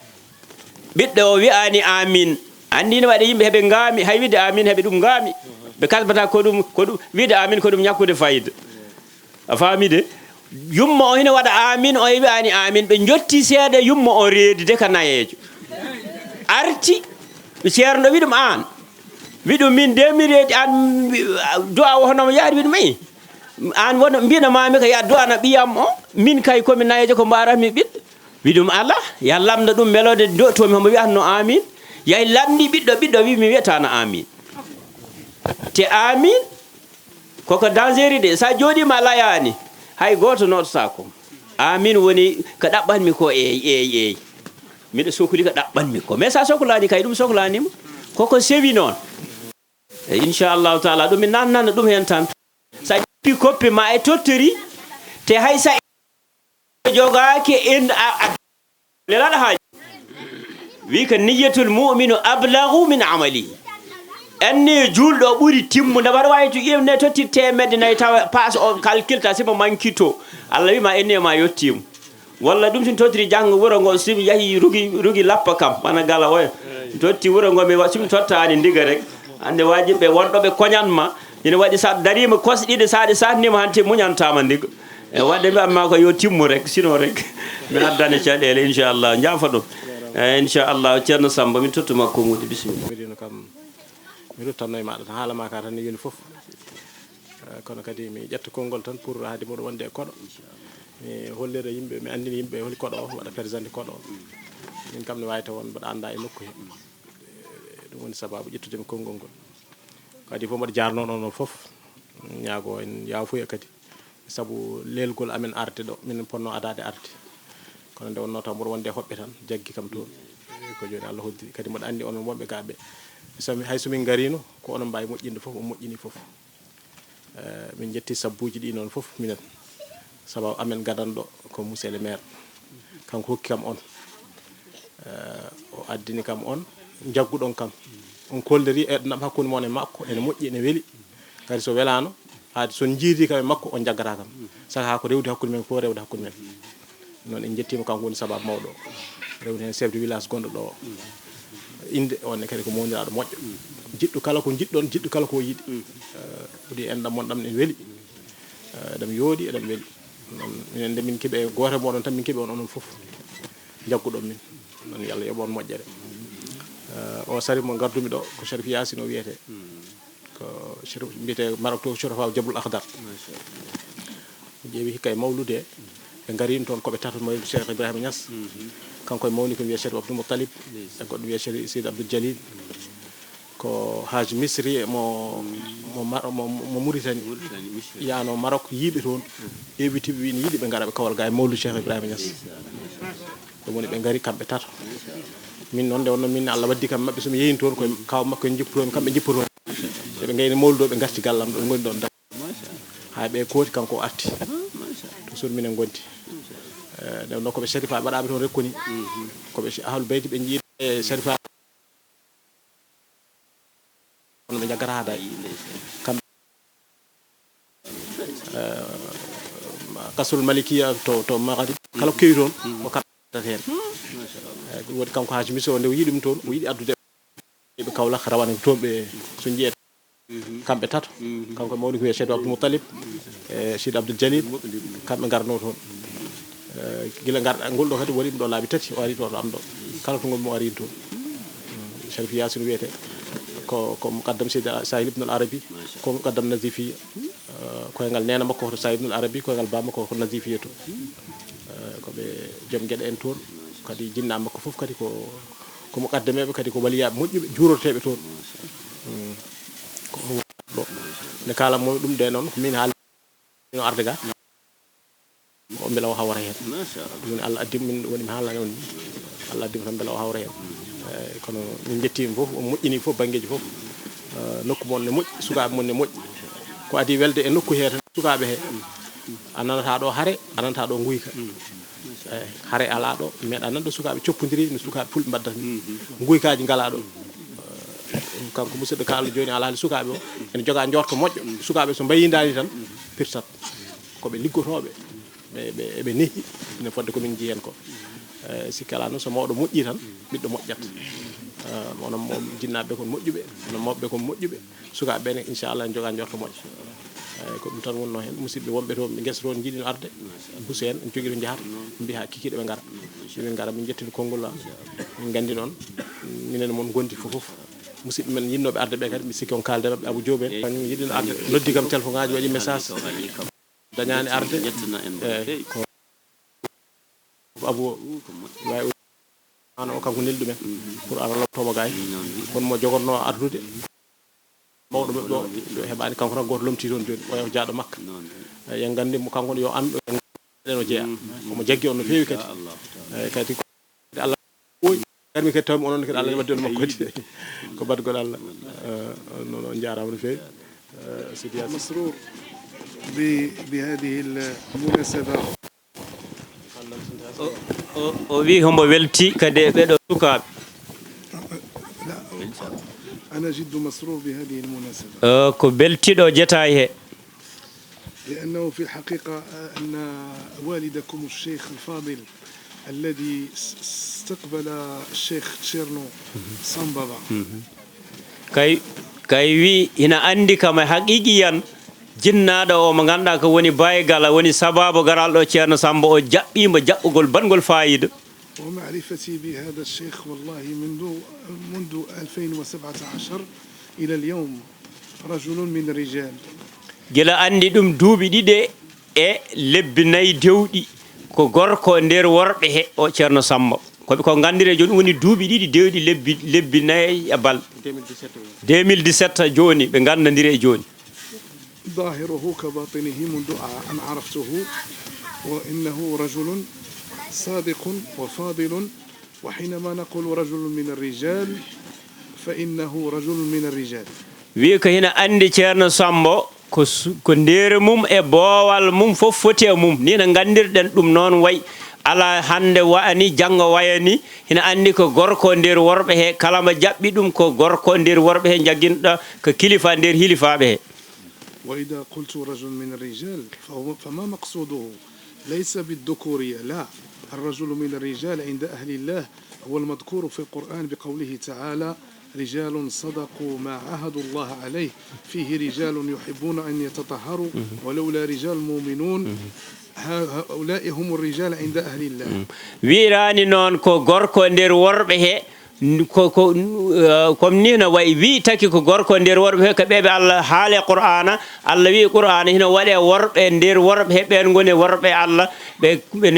ɓiɗɗo o wi'ani amin andi no waɗi yimɓe heɓe gaami hay wiide amin heɓe ɗum gaami ɓe kasbata ko ɗum wiide amin ko ɗum ñakkude fayida a faami de yumma o hino waɗa amin o wi'ani amin ɓe jotti seeɗa yumma o reedide ka nayejo arti ceerno wi ɗum an wi ɗum min de mi reedi an du'a o honomo yaari wi ɗum ayi an won mbino mami ko ya du'ana ɓiyam o min kay komi nayejo ko mbarami ɓiɗɗo wi ɗum ala ya lamda ɗum melode tomi homo wiyatno amin yahi lamdi ɓiɗɗo wi mi wiyatano amin te amin koko dangeri de sa jooɗima layani hay goto notata ko amin woni ko ɗaɓɓanmi ko eyi miɗo sohli ko ɗaɓɓanmi ko mais sa sohlani kay ɗum sohlanima koko sewi noon e inchallahu taala ɗum mi nannana ɗum hen tan sa ƴeppi koppi ma e tottori te hay sa jogaki lelaɗa haaji wi ko niyatul muminu ablahu min amalihi anni julɗo ɓuuri timmude mbaɗa wawi to ƴewne totti temedde nayyi tawa passe o calculta simo manquito Allah wima enne ma yettima walla ɗum sin tottiri janggo wuuro ngo simi yahi rugi lappa kam bana gala oya totti wuuro ngo mi simi tottani ndiga rek ande wajiɓe wonɗoɓe koñanma ina waɗi sa darima kosɗiɗe saɗe satnima hante muñantama ndiga e wadde mbiyatma ko yo timmu rek sino rek mi addane caɗele inchallah jaafa ɗum inchallah ceerno samba min tottuma kongude bisimilla miɗino kam mi ruttanno e maɗa tan haalama ka tan ne yoni foof kono kadi mi ƴetta konngol tan pour haade moɗo wonde e koɗo mi hollira yimɓe mi andini yimɓe holi koɗo o waɗa présenté koɗo o min kam ne wawi taw won mbaɗa anda e nokku he ɗum woni sababu ƴettudemi konngol ngol kadi fof mbaɗa jarno noon foof ñaago en yafuya kadi saabu lelgol amen arde ɗo min ponno adade arde kono nde wonno taw mboɗo wonde hoɓɓe tan jaggi kam toon ko joni Allah hoddiri kadi mboɗo andi onon wonɓe gaɓe somi hay somin garino ko onon mbawi moƴƴinde foof o moƴƴini foof min jetti sabbuji ɗi noon foof minen sababu amen gadanɗo ko monsieur le maire kanko hokki kam on o addini kam on jagguɗon kam on kolderi e ɗum hakkude mon e makko ene moƴƴi ene weeli kadi so welano haade son jiidi kam e makko on jaggata kam saka ha ko rewde hakkude men fof rewde hakkude men noon en jettimo kanko woni sababu mawɗo o rewde hen chef de village gonɗo ɗo inde onne kadi ko mowniraɗo moƴƴo jiɗɗo kala ko jiɗɗon jiɗɗo kala ko yiɗi ɗi enɗam mon ɗam ne weeli ɗam yooɗi eɗam weeli noon minen nde min keeɓe goto moɗon tan min keeɓe on onon foof jagguɗon min noon yo Allah yoɓon moƴƴere o sari mo gardumi ɗo ko Cherif Yasine o wiyete ko Cherif mbiyete Maroc to Chorafa Jablul Akhdar ƴeewi hikka e mawlude ɓe garini toon koɓe tato mo Cheikh Ibrahima Niass kanko e mawni ko wiye Cherif Abdou Moutalib e goɗɗo wiye Cherif Seydi Abdou Jalil ko Haji Misri mo Mauritanie yano Maroc yiiɓe toon ƴeewitiɓe wi ne yiiɗi ɓe gara ɓe kawal ga e mawlu Cheikh Ibrahima Niass ɗum woni ɓe gari kamɓe tato min noon nde wonno min Allah waddi kam mabɓe somi yeehin toon koye kaw makko en jipputoon kamɓe jipputoon eɓe gayni mawludo ɓe garti gallam ɗo goni ɗon ha ɓe kooti kanko o arti toujours minen gonti nde wonno koɓe Chérifa waɗaɓe toon rekkoni koɓe ahlul beyti ɓe jiiɗ e Chérifa ono ɓe jaggata haada kamɓe kasul malikiya to Maghrib kala ko kewi toon ko kaɗat hen ɗum waɗi kanko Haji Miso nde o yiiɗi ɗum toon o yiiɗi addude ɓe Kaolack rawane toon ɓe so jeyet kamɓe tato kanko mawni ko wiye Cheikh Abdou Moutalib e Seydi Abdou Jalil kamɓe garno toon gila garɗa ngol ɗo kadi waɗimi ɗo laabi tati o ari ɗo am ɗo kala to gonmi o ari toon Cherif Yasine wiyete ko mukaddam Seydi Sahil ibn al Arabi ko mukaddam Nazifiya koyngal nena makko to Sahil ibn al Arabi koyngal ba makko ko Nazifiya to koɓe joom gueɗe en toon kadi jinna makko foof kadi ko mukaddameɓe kadi ko waliyaɓe moƴƴuɓe juuroteɓe toon ko ɗo nde kalanmomi ɗum de noon ko min haali no arde ga o beela o hawra hen ɗum woni Allah addimi min woni mi haalani on ni Allah addimi tan beela o hawra hen kono min jettimi foof o moƴƴini foof banggueji foof nokku mon ne moƴƴi sukaɓe mon ne moƴƴi ko adi welde e nokku he tan sukaɓe he a nanata ɗo haare a nanata ɗo guyka haare ala ɗo meeɗa nanɗo sukaɓe coppodiri no sukaɓe fulɓe mbaddata ni guykaji ngala ɗo kanko musidɗo kalɗo joni ala haali sukaɓe o ene joga jorto moƴƴo sukaɓe so mbayidani tan pirtat koɓe liggotoɓe ɓe nehi ine fodde komin jiihen ko sikki ala noon so mawɗo moƴƴi tan ɓiɗɗo moƴƴat onon mo jinnaɓe kon moƴƴuɓe onon mawɓe kon moƴƴuɓe sukaɓe ɓene inchallah en joga jorto moƴƴo ko ɗum tan wonno hen musidɓe wonɓe toon ɓe guesa toon jiiɗino arde buso en en jogui to jahata mbiya ha kikiɗe ɓe gara min gara min jettini konngol min gandi noon minen moon gondi fof musidɓe men yinnoɓe arde ɓe kadi mi sikki on kalde mabɓe Abou Diop en kañum yiɗino arde noddi kam téléphone ngaji waɗi message dañani arde ko Abou wawi ano o kanko nelɗumen pour ara lomtomo gay kono mo jogorno ardude mawɗo ɓe ɗo heɓani kanko tan goto lomti toon joni o yaw jaaɗo makka yen gandi mo kanko yo anɗo eno jeeya omo jaggi on no fewi kadi kadi Allah ɓooyi garmi kadi tawmi onon kadi Allah ne waddi on makko kadi ko badgol Allah noon jarama no fewi Sidi Yasine مسرور بهذه المناسبة o wi hombo welti kadi e ɓeɗo sukaɓe أنا جد مسرور بهذه المناسبة ko beltiɗo jetaay he لأنه في الحقيقة أن والدكم الشيخ الفاضل الذي استقبل الشيخ تشيرنو سامبابا kay wi ina andi kam e haqiqiyan jinnaɗo o mo ganduɗa ko woni baygal woni sababu garalɗo ceerno Samba o jaɓɓimo jaɓɓugol bangol fayida ومعرفتي بهذا الشيخ والله منذ 2017 إلى اليوم رجل من الرجال. gila andi ɗum duuɓi ɗiɗi e lebbi nayyi dewɗi ko gorko nder worɓe he o ceerno Samba koɓe ko gandire joni woni duuɓi ɗiɗi dewɗi lebbi nayyi e balɗe 2017 joni ɓe gandodiri e joni. ظاهره كباطنه منذ أن عرفته وإنه رجل صادق وفاضل وحينما نقول رجل من الرجال فإنه رجل من الرجال. wi ko hina andi ceerno Samba ko nder mum e boowal mum fof foti e mum ni no gandirɗen ɗum noon way ala hande wa'ani janggo wayani hina andi ko gorko nder worɓe he kala mo jaɓɓi ɗum ko gorko nder worɓe he jagguinɗo ko kilifa nder hilifaɓe he. وإذا قلت رجل من الرجال فما مقصوده ليس بالذكورية، لا، الرجل من الرجال عند أهل الله هو المذكور في القرآن بقوله تعالى رجال صدقوا ما عاهدوا الله عليه، فيه رجال يحبون أن يتطهروا ولولا رجال مؤمنون هؤلاء هم الرجال عند أهل الله. wirani noon ko gorko nder worɓe he comme ni no way wi taki ko gorko nder worɓe he ko ɓeɓe Allah haale qur'ana Allah wi qur'ana hino waɗe worɓe nder worɓe he ɓen goni worɓe Allah ɓe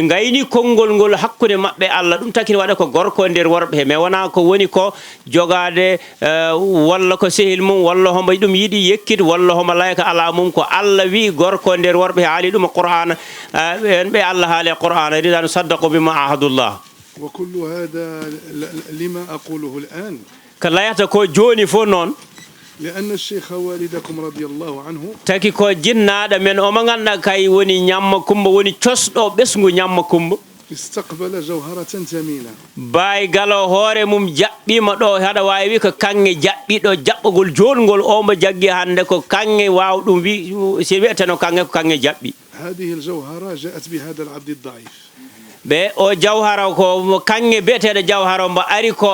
gayni konngol ngol hakkude maɓɓe Allah ɗum taki waɗa ko gorko nder worɓe he mais wona ko woni ko jogade walla ko sehil mum walla homo ɗum yiɗi yekkide walla homo layka ala mum ko Allah wi gorko nder worɓe he haali ɗum qur'ana ɓe Allah haale qur'ana ridanu saddaqu bima ahadullah. وكل هذا لما أقوله الآن كلايتا كو جوني فو نون لأن الشيخ والدكم رضي الله عنه تاكي كو جنادا من او مغاندا كاي وني نيام كومبا وني تشosɗo ɓesgu ñamma kumba استقبل جوهرة ثمينة باي غالو hoore mum jaɓɓima ɗo haɗa wawi wi ko kanŋe jaɓɓiɗo jaɓɓugol jolngol o mo jaggi hande ko kanŋe waw ɗum wi si wiyeteno kanŋe ko kanŋe jaɓɓi. هذه الجوهرة جاءت بهذا العبد الضعيف ɓe o jawhara ko kanŋe biyeteɗo jawhara mbo ari ko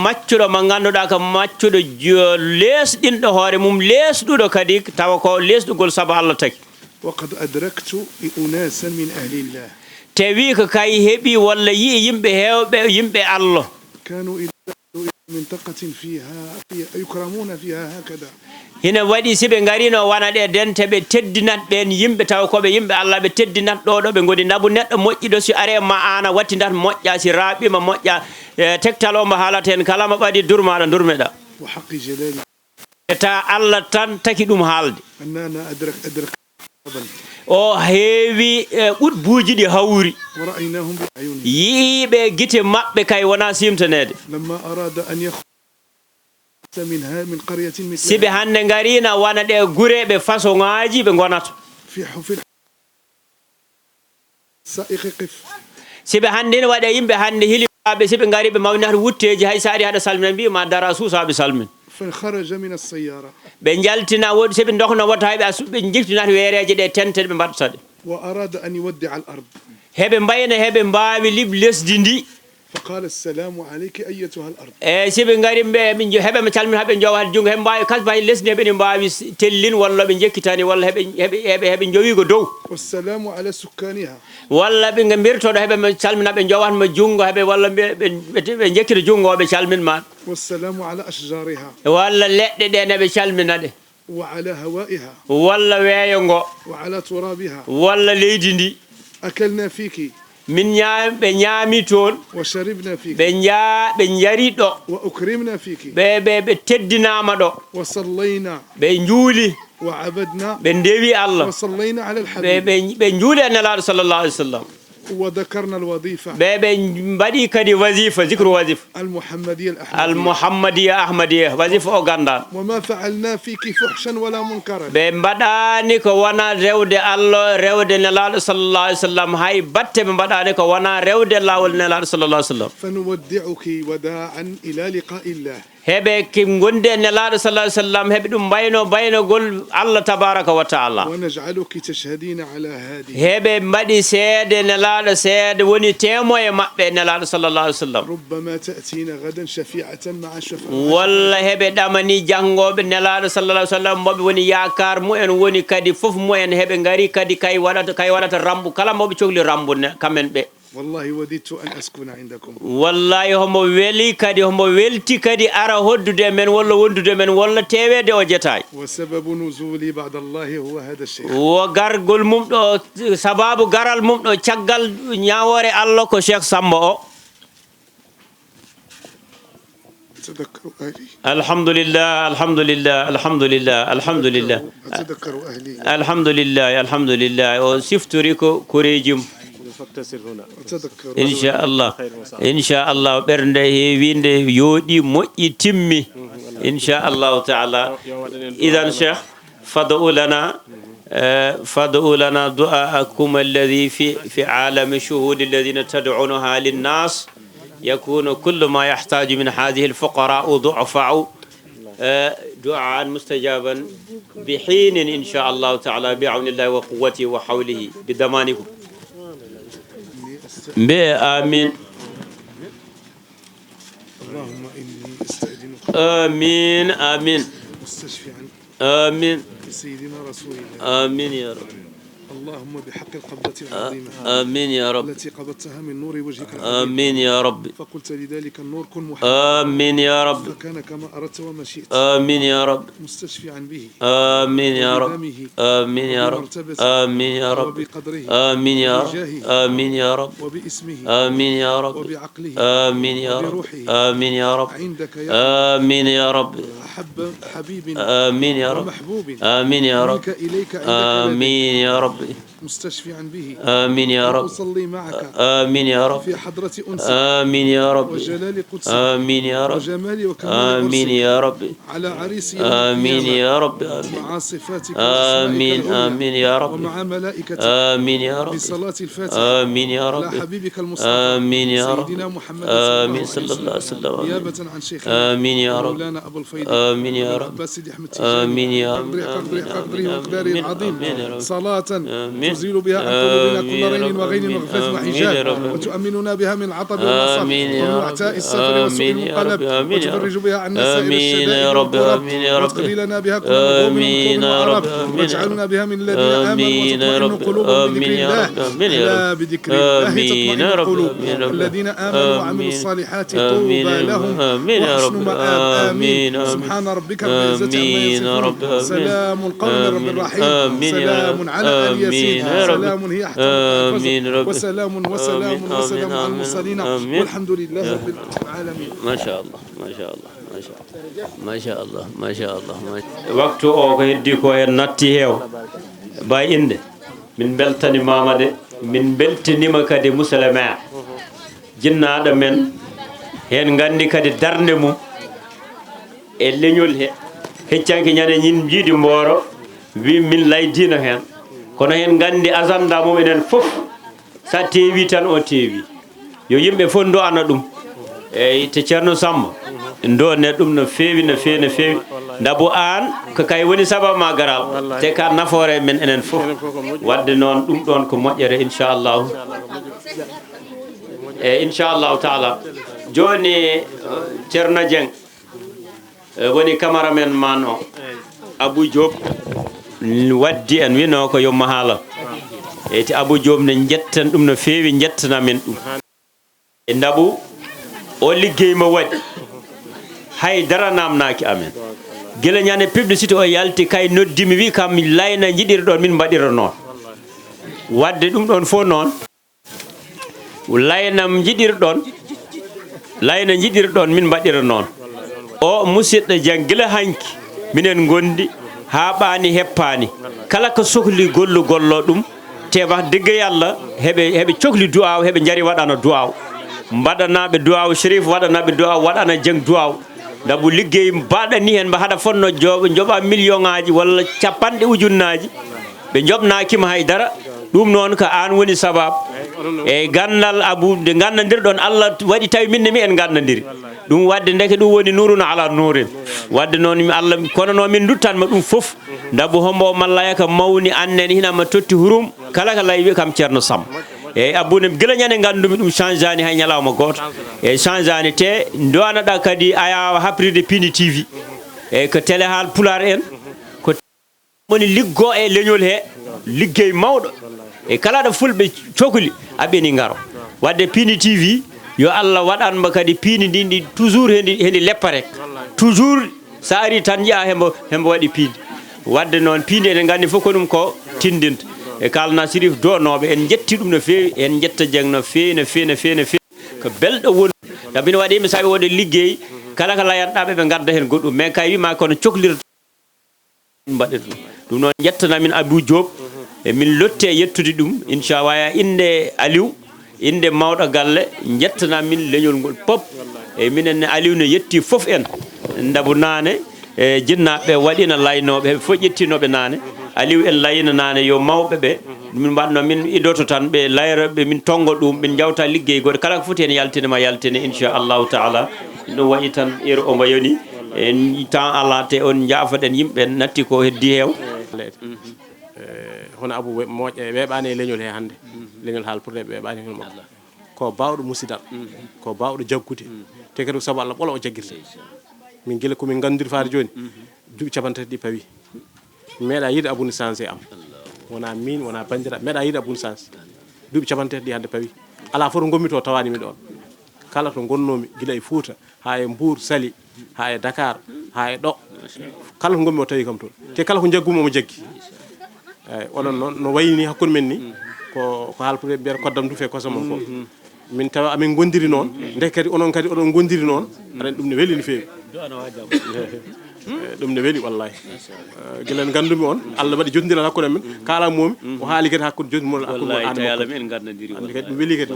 maccuɗo mo ganduɗa ko maccuɗo lesɗinɗo hoore mum lesɗuɗo kadi tawa ko lesɗugol saabu Allah taki. وقد أدركت أناسا من أهل الله te wi ko kay heeɓi walla yii yimɓe hewɓe yimɓe Allah كانوا إلى منطقة فيها يكرمون فيها هكذا hina waɗi siɓe garino wana ɗe dente ɓe teddinat ɓen yimɓe taw koɓe yimɓe Allah ɓe teddinat ɗo ɗo ɓe goni nabu neɗɗo moƴƴiɗo si are ma ana wattinat moƴƴa si raɓima moƴƴa tektal o mo haalata hen kala mo ɓaɗi durmaɗa durmeɗa وحق جلالي ta Allah tan taki ɗum haalde أننا أدرك o heewi ɓuɗbuji ɗi hawri ورأيناهم بأعيننا yiiɓe gite maɓɓe kay wona simtanede لما أراد أن يخرج من قرية مثل siɓe hande garina wana ɗe gureɓe façon ŋaji ɓe gonata في سائق قف siɓe hande ne waɗe yimɓe hande hiliɓaɓe siɓe gari ɓe mawnata wutteji hay sa ari haɗa salmina mbima dara suusaɓe salmin فخرج من السيارة ɓe jaltina woɗi siɓe dokno watta hayɓe ɓe jiftinata weereje ɗe tenteɗe ɓe mbaɗata ɗe وأراد أن يودع الأرض heɓe mbayna heɓe mbawi lib lesdi ndi فقال السلام عليك أيتها الأرض e siɓe gari heɓe ma calmin haɓe jowa hade jungo heɓe mbawi kala hay lesdi heɓe mbawi tellin walla ɓe jekkitani walla heɓe jowigo dow والسلام على سكانها walla ɓe mbirtoɗo heɓe calmina ɓe jowatma jungo heɓe walla ɓe jekkita jungo ɓe calmin ma والسلام على أشجارها walla leɗɗe ɗe ne ɓe calmina ɗe وعلى هوائها walla weeyo ngo وعلى ترابها walla leydi ndi أكلنا فيك min ɓe ñaami toon وشربنا فيك ɓe jari ɗo وأكرمنا فيك ɓe teddinama ɗo وصلينا ɓe juuli وعبدنا ɓe ndewi Allah وصلينا على الحبيب ɓe juuli e nelaɗo sallllahu alih w sallam وذكرنا الوظيفة ɓe mbaɗi kadi wasifa zicre wasifa المحمدية الأحمدية almouhammadiya ahmadiya wasifa o gandan وما فعلنا فيك فحشا ولا منكرا ɓe mbaɗani ko wona rewde Allah rewde nelaɗo sallllahu alih w sallam hay batte ɓe mbaɗani ko wona rewde lawol nelaɗo sallllahu alih w sallam فنودعك وداعا إلى لقاء الله heɓe gonde e nelaɗo sallah sallam heɓe ɗum baynogol Allah tabaraka wa taala ونجعلك تشهدين على هذه heɓe mbaɗi seede nelaɗo seede woni témoin maɓɓe nelaɗo sallllahu alih w sallam ربما تأتينا غدا شفيعة مع الشفاعة walla heɓe ɗamani janggoɓe nelaɗo sallallah alih w sallam moɓe woni yakar mumen woni kadi foof mumen heɓe gari kadi kay waɗata rambu kala moɓe cohli rambu kamen ɓe والله وددت أن أسكن عندكم wallahi homo weli kadi homo welti kadi ara hoddude men walla wondude men walla tewede o jetaay وسبب نزولي بعد الله هو هذا الشيخ wo gargol mum ɗo sababu garal mum ɗo caggal ñawore Allah ko Cheikh Samba o أتذكر أهلي الحمد لله الحمد لله الحمد لله الحمد لله أتذكر أهلي الحمد لله الحمد لله وسفتريكو كوريجم إن شاء الله إن شاء الله برنده وينده يودي موئي تمي إن شاء الله تعالى إذن شيخ فادعوا لنا دعاءكم الذي في عالم الشهود الذين تدعونها للناس يكون كل ما يحتاج من هذه الفقراء ضعفاء دعاء مستجابا بحين إن شاء الله تعالى بعون الله وقوته وحوله بضمانكم آمين اللهم إني أستأذنك آمين آمين مستشفعا آمين بسيدنا رسول الله آمين يا رب اللهم بحق القبضة العظيمة آمين يا رب التي قبضتها من نور وجهك آمين يا رب فقلت لذلك النور كن محمد آمين يا رب فكان كما أردت وما شئت آمين يا رب مستشفعا به آمين يا رب آمين يا رب آمين يا رب وبقدره آمين يا رب آمين يا رب وباسمه آمين يا رب وبعقله آمين يا رب وبروحه آمين يا رب عندك يا آمين يا رب أحب حبيب آمين يا رب ومحبوب آمين يا رب منك إليك آمين يا رب مستشفعا به آمين يا رب أصلي معك آمين يا رب في حضرة أنسك آمين يا رب وجلال قدسك آمين يا رب وجمال وكمال آمين قدسك يا رب على عريس يوم آمين القيامة يا رب آمين مع صفاتك آمين آمين يا رب ومع ملائكتك آمين يا رب بصلاة الفاتحة آمين يا رب على حبيبك المصطفى آمين يا رب سيدنا محمد آمين صلى الله عليه وسلم نيابة عن شيخنا آمين يا رب مولانا أبو الفيض آمين يا رب عباس سيدي أحمد آمين يا رب قدره ومقداره العظيم آمين يا رب صلاة آمين تزيل بها عن قلوبنا كل آمين يا رين رب وغين آمين وغفلة آمين وحجاب يا رب وتؤمننا بها من العطب والنصب آمين يا ومن رب وعتاء السفر وسوء آمين يا رب المنقلب آمين يا رب وتفرج بها عنا سائر آمين الشدائد يا رب والكرب آمين يا رب وتقضي لنا بها كل مظلوم آمين ومكروب يا رب وعرب آمين واجعلنا بها من الذين آمنوا آمين يا وتطمئن رب قلوبهم بذكر آمين يا الله رب آمين يا لا رب بذكر الله آمين تطمئن يا رب القلوب آمين يا رب الذين آمنوا وعملوا آمين الصالحات آمين طوبى لهم آمين يا وحسن رب مآب آمين آمين سبحان ربك رب العزة عما آمين يا رب يصفون آمين سلام قولا رب آمين الرحيم آمين يا سلام رب على آل ياسين آمين يا رب سلام هي حتى آمين رب وسلام وسلام آمين وسلام على آمين المرسلين آمين والحمد لله رب العالمين ما شاء الله ما شاء الله ما شاء الله ما شاء الله ما شاء الله وقت o ko heddi ko en natti heew bay inde min beltani mamade min beltinima kadi muslima jinnaɗo men hen gandi kadi darde mum e leñol he heccanki ñande ñin jiidi mboro wi min laydino hen kono hen gandi agenda mum enen fof sa tewi tan o tewi yo yimɓe fof do ana ɗum eyyi te ceerno Samba ndone ɗum no feewi no feewi no feewi dabo an ko kay woni sababu ma garal te ka nafoore men enen fof wadde noon ɗum ɗon ko moƴƴere inchallahu e inchallahu taala joni ceerno Dieng woni cameraman man o Abou Diop waddi en wino ko yomma haala e te Abou Diop ne jetten ɗum no feewi jettana men ɗum e dabu o liggey mo waɗi haydara namnaki amen gila ñande publicité o yalti kay noddimi wi kam layna jiɗirɗon min mbaɗira noon wadde ɗum ɗon fof noon laynam jiɗirɗon min mbaɗira noon o musidɗo Dieng gila hanki minen gondi ha ɓaani heppani kala ko sohli gollo ɗum te wax degge yalla heɓe cohli du'aw heɓe jari waɗana du'aw mbaɗanaɓe du'aw Chérif waɗanaɓe du'aw waɗana Dieng du'aw dabu liggey mbaɗani hen mba haɗa fonno joɓa million ngaji walla capanɗe ujunnaji ɓe jobnakima haydara ɗum noon ko an woni sabab e gandal Abou nde gandadirɗon Allah waɗi tawi minne mi en gandadiri ɗum wadde ndeke ɗum woni nurun ala nurin wadde noon Allah kono noon min duttanma ɗum foof dabu hombo mallaya ko mawni annen hinama totti hurum kala ko lay wi kam ceerno Samba eyyi Abou ne gila ñande gandumi ɗum change ani hay ñalawma goto eyyi change ani te dowanaɗa kadi aya hapride Pini TV eyyi ko télé haal pular en ko woni liggo e leñol he liggey mawɗo e kala ɗo fulɓe cohli aɓeni garo wadde Pini TV yo Allah waɗanmo kadi piindi ndi ndi toujours hendi leppa rek toujours sa ari tan jiya hembo waɗi piindi wadde noon piindi enen gandi fof ko ɗum ko tindinta e kalna Sirif donoɓe en jetti ɗum no fewi en jetta Dieng no fewi no fewi no fewi no fewi ko belɗo woni sabino waɗimi saɓe woɗe liggey kala ko layanɗaɓe ɓe gadda hen goɗɗum mais kay wima kono cohlirta mbaɗet ɗum noon jettana min Abou Diop e min lotte yettude ɗum inchallah inde Aliou inde mawɗo galle jettana min leñol ngol pop e minen ne Aliou ne yetti foof en ndabu nane e jinnaɓe waɗino laynoɓe heɓe fof ƴettinoɓe nane Aliou en layino nane yo mawɓe ɓe min mbaɗno min idoto tan ɓe layroɓe min tongo ɗum ɓe jawta liggey goɗo kala ko foti hen yaltinema yaltine inchallahu taala ɗum wayi tan ɓeero omo yoni en temps ala te on jaafoɗen yimɓe natti ko heddi heew hono Abou moƴƴe weeɓani e leñol he hannde leñol haalpurde ɓe weeɓani hen makko ko bawɗo musidal ko bawɗo jaggude te kadi ko saabu Allah ɓolo o jagguirte min guila komin gandiri faade joni duuɓi capantati ɗi pawi meeɗa yiide Abou ne changé am wona min wona bandiraɓe meeɗa yiide Abou ne changé duuɓi capantati ɗi hannde pawi ala foto gommi to tawanimi ɗon kala to gonnomi guila e Fouta ha e Mbour Saly ha e Dakar ha e ɗo kala to gommi o tawi kam toon te kala ko jaggumi omo jaggi eyyi oɗon noon no wayni hakkude men ni ko haalpude mbiyata koddam du fe kosamon ko min tawa amin gondiri noon nde kadi onon kadi oɗon gondiri noon aɗa ɗum ne weeli no fewi ɗum ne weeli wallahi guila en gandumi on Allah waɗi jotodiral hakkude men kala momi o haali kadi hakkude jotmol hakkude andi kadi ɗum weeli kadi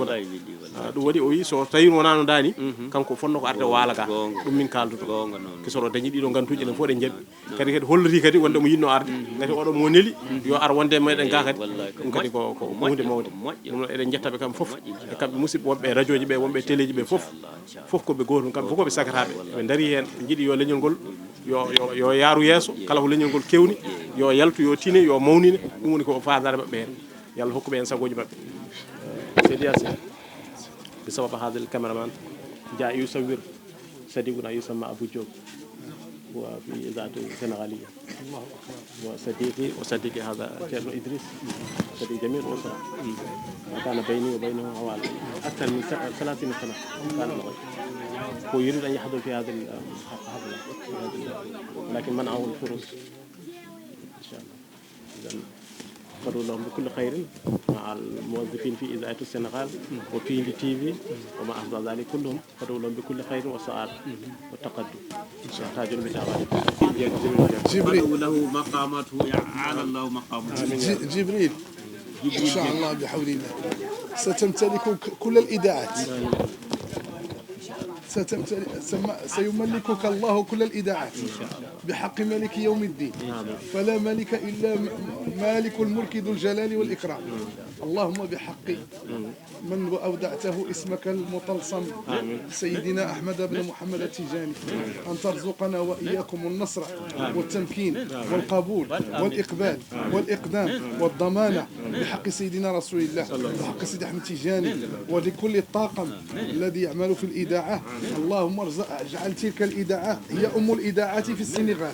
ɗum waɗi o wi so tawi wonano dani kanko fonno ko arde o waala ga ɗum min kalduto kisoɗo dañi ɗiɗo gantuji enen fof ɗe jaɓɓi kadi kadi holliti kadi wonde mo yinno arde gati oɗo mo neli yo ar wonde meɗen ga kadi ɗum kadi ko hunde mawde ɗum eɗen jettaɓe kamɓe foof e kamɓe musidɓe wonɓe e radio ji ɓe wonɓe e télé ji ɓe foof koɓe gotum kamɓe fof koɓe sagataɓe ɓe daari hen jiiɗi yo leñol ngol yo yaaru yeeso kala ko leñol ngol kewni yo yaltu yo tine yo mawnine ɗum woni ko fadare maɓɓe hen yallah hokkuɓe hen sagoji maɓɓe seydi Yassine بسبب هذا الكاميرامان جاء يصور صديقنا يسمى أبو جوب وفي إذاعة السنغالية وصديقي وصديقي هذا جابر إدريس صديق جميل وأسرة وكان بيني وبينه حوالي أكثر من 30 سنة كان الغد هو يريد أن يحضر في هذا الحفلة لكن منعه الفرص إن شاء الله إذن فدعوا لهم بكل خير مع الموظفين في إذاعة السنغال وفي تي في وما أفضل ذلك كلهم فدعوا لهم بكل خير وسعادة والتقدم يحتاجون بتعاون جبريل له مقامته يعلى الله مقامته جبريل إن شاء الله بحول الله ستمتلك كل الإذاعات سيملكك الله كل الإذاعات بحق ملك يوم الدين فلا ملك إلا مالك الملك ذو الجلال والإكرام اللهم بحق من أودعته اسمك المطلسم سيدنا أحمد بن محمد التجاني أن ترزقنا وإياكم النصر والتمكين والقبول والإقبال والإقدام والضمانة بحق سيدنا رسول الله بحق سيدنا أحمد التجاني ولكل الطاقم الذي يعمل في الإذاعة اللهم اجعل تلك الإذاعة هي أم الإذاعات في السنغال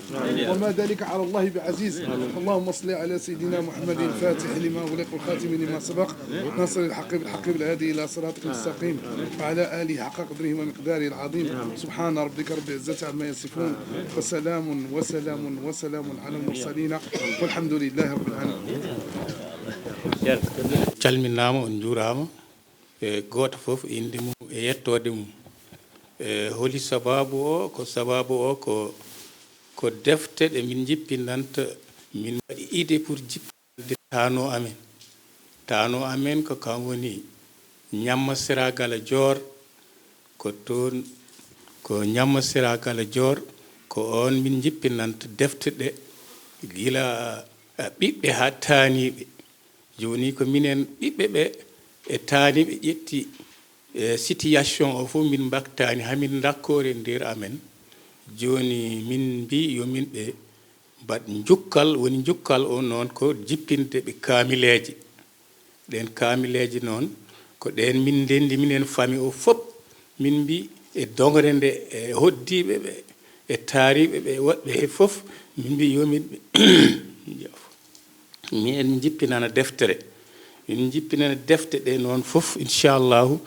وما ذلك على الله بعزيز اللهم صل على سيدنا محمد الفاتح لما أغلق والخاتم لما سبق ناصر الحق بالحق بالهادي إلى صراطك المستقيم وعلى آله حق قدره ومقداره العظيم سبحان ربك رب العزة عما يصفون وسلام وسلام وسلام على المرسلين والحمد لله رب العالمين calminama on juurama e goto foof inde mum e yettode mum holi sababu o ko defte ɗe min jippinanta min waɗi idée pour jippinde tano amen ko kam woni ñamma siragala dior ko toon ko ñamma siragala dior ko on min jippinanta defte ɗe gila ɓiɓɓe ha taaniɓe joni ko minen ɓiɓɓe ɓe e taaniɓe ƴetti situation o fof min mbaktani hamin dakkore nder amen joni min mbi yomin ɓe mbaɗ jukkal woni jukkal o noon ko jippinde ɓe kaamileje ɗen kaamileje noon ko ɗen min ndendi minen famille o fof min mbi e dogre nde e hoddiɓe ɓe e taariɓe ɓe woɗɓe he fof min mbi yomin ɓe min jippinana deftere min jippinene defte ɗe noon fof inchallahu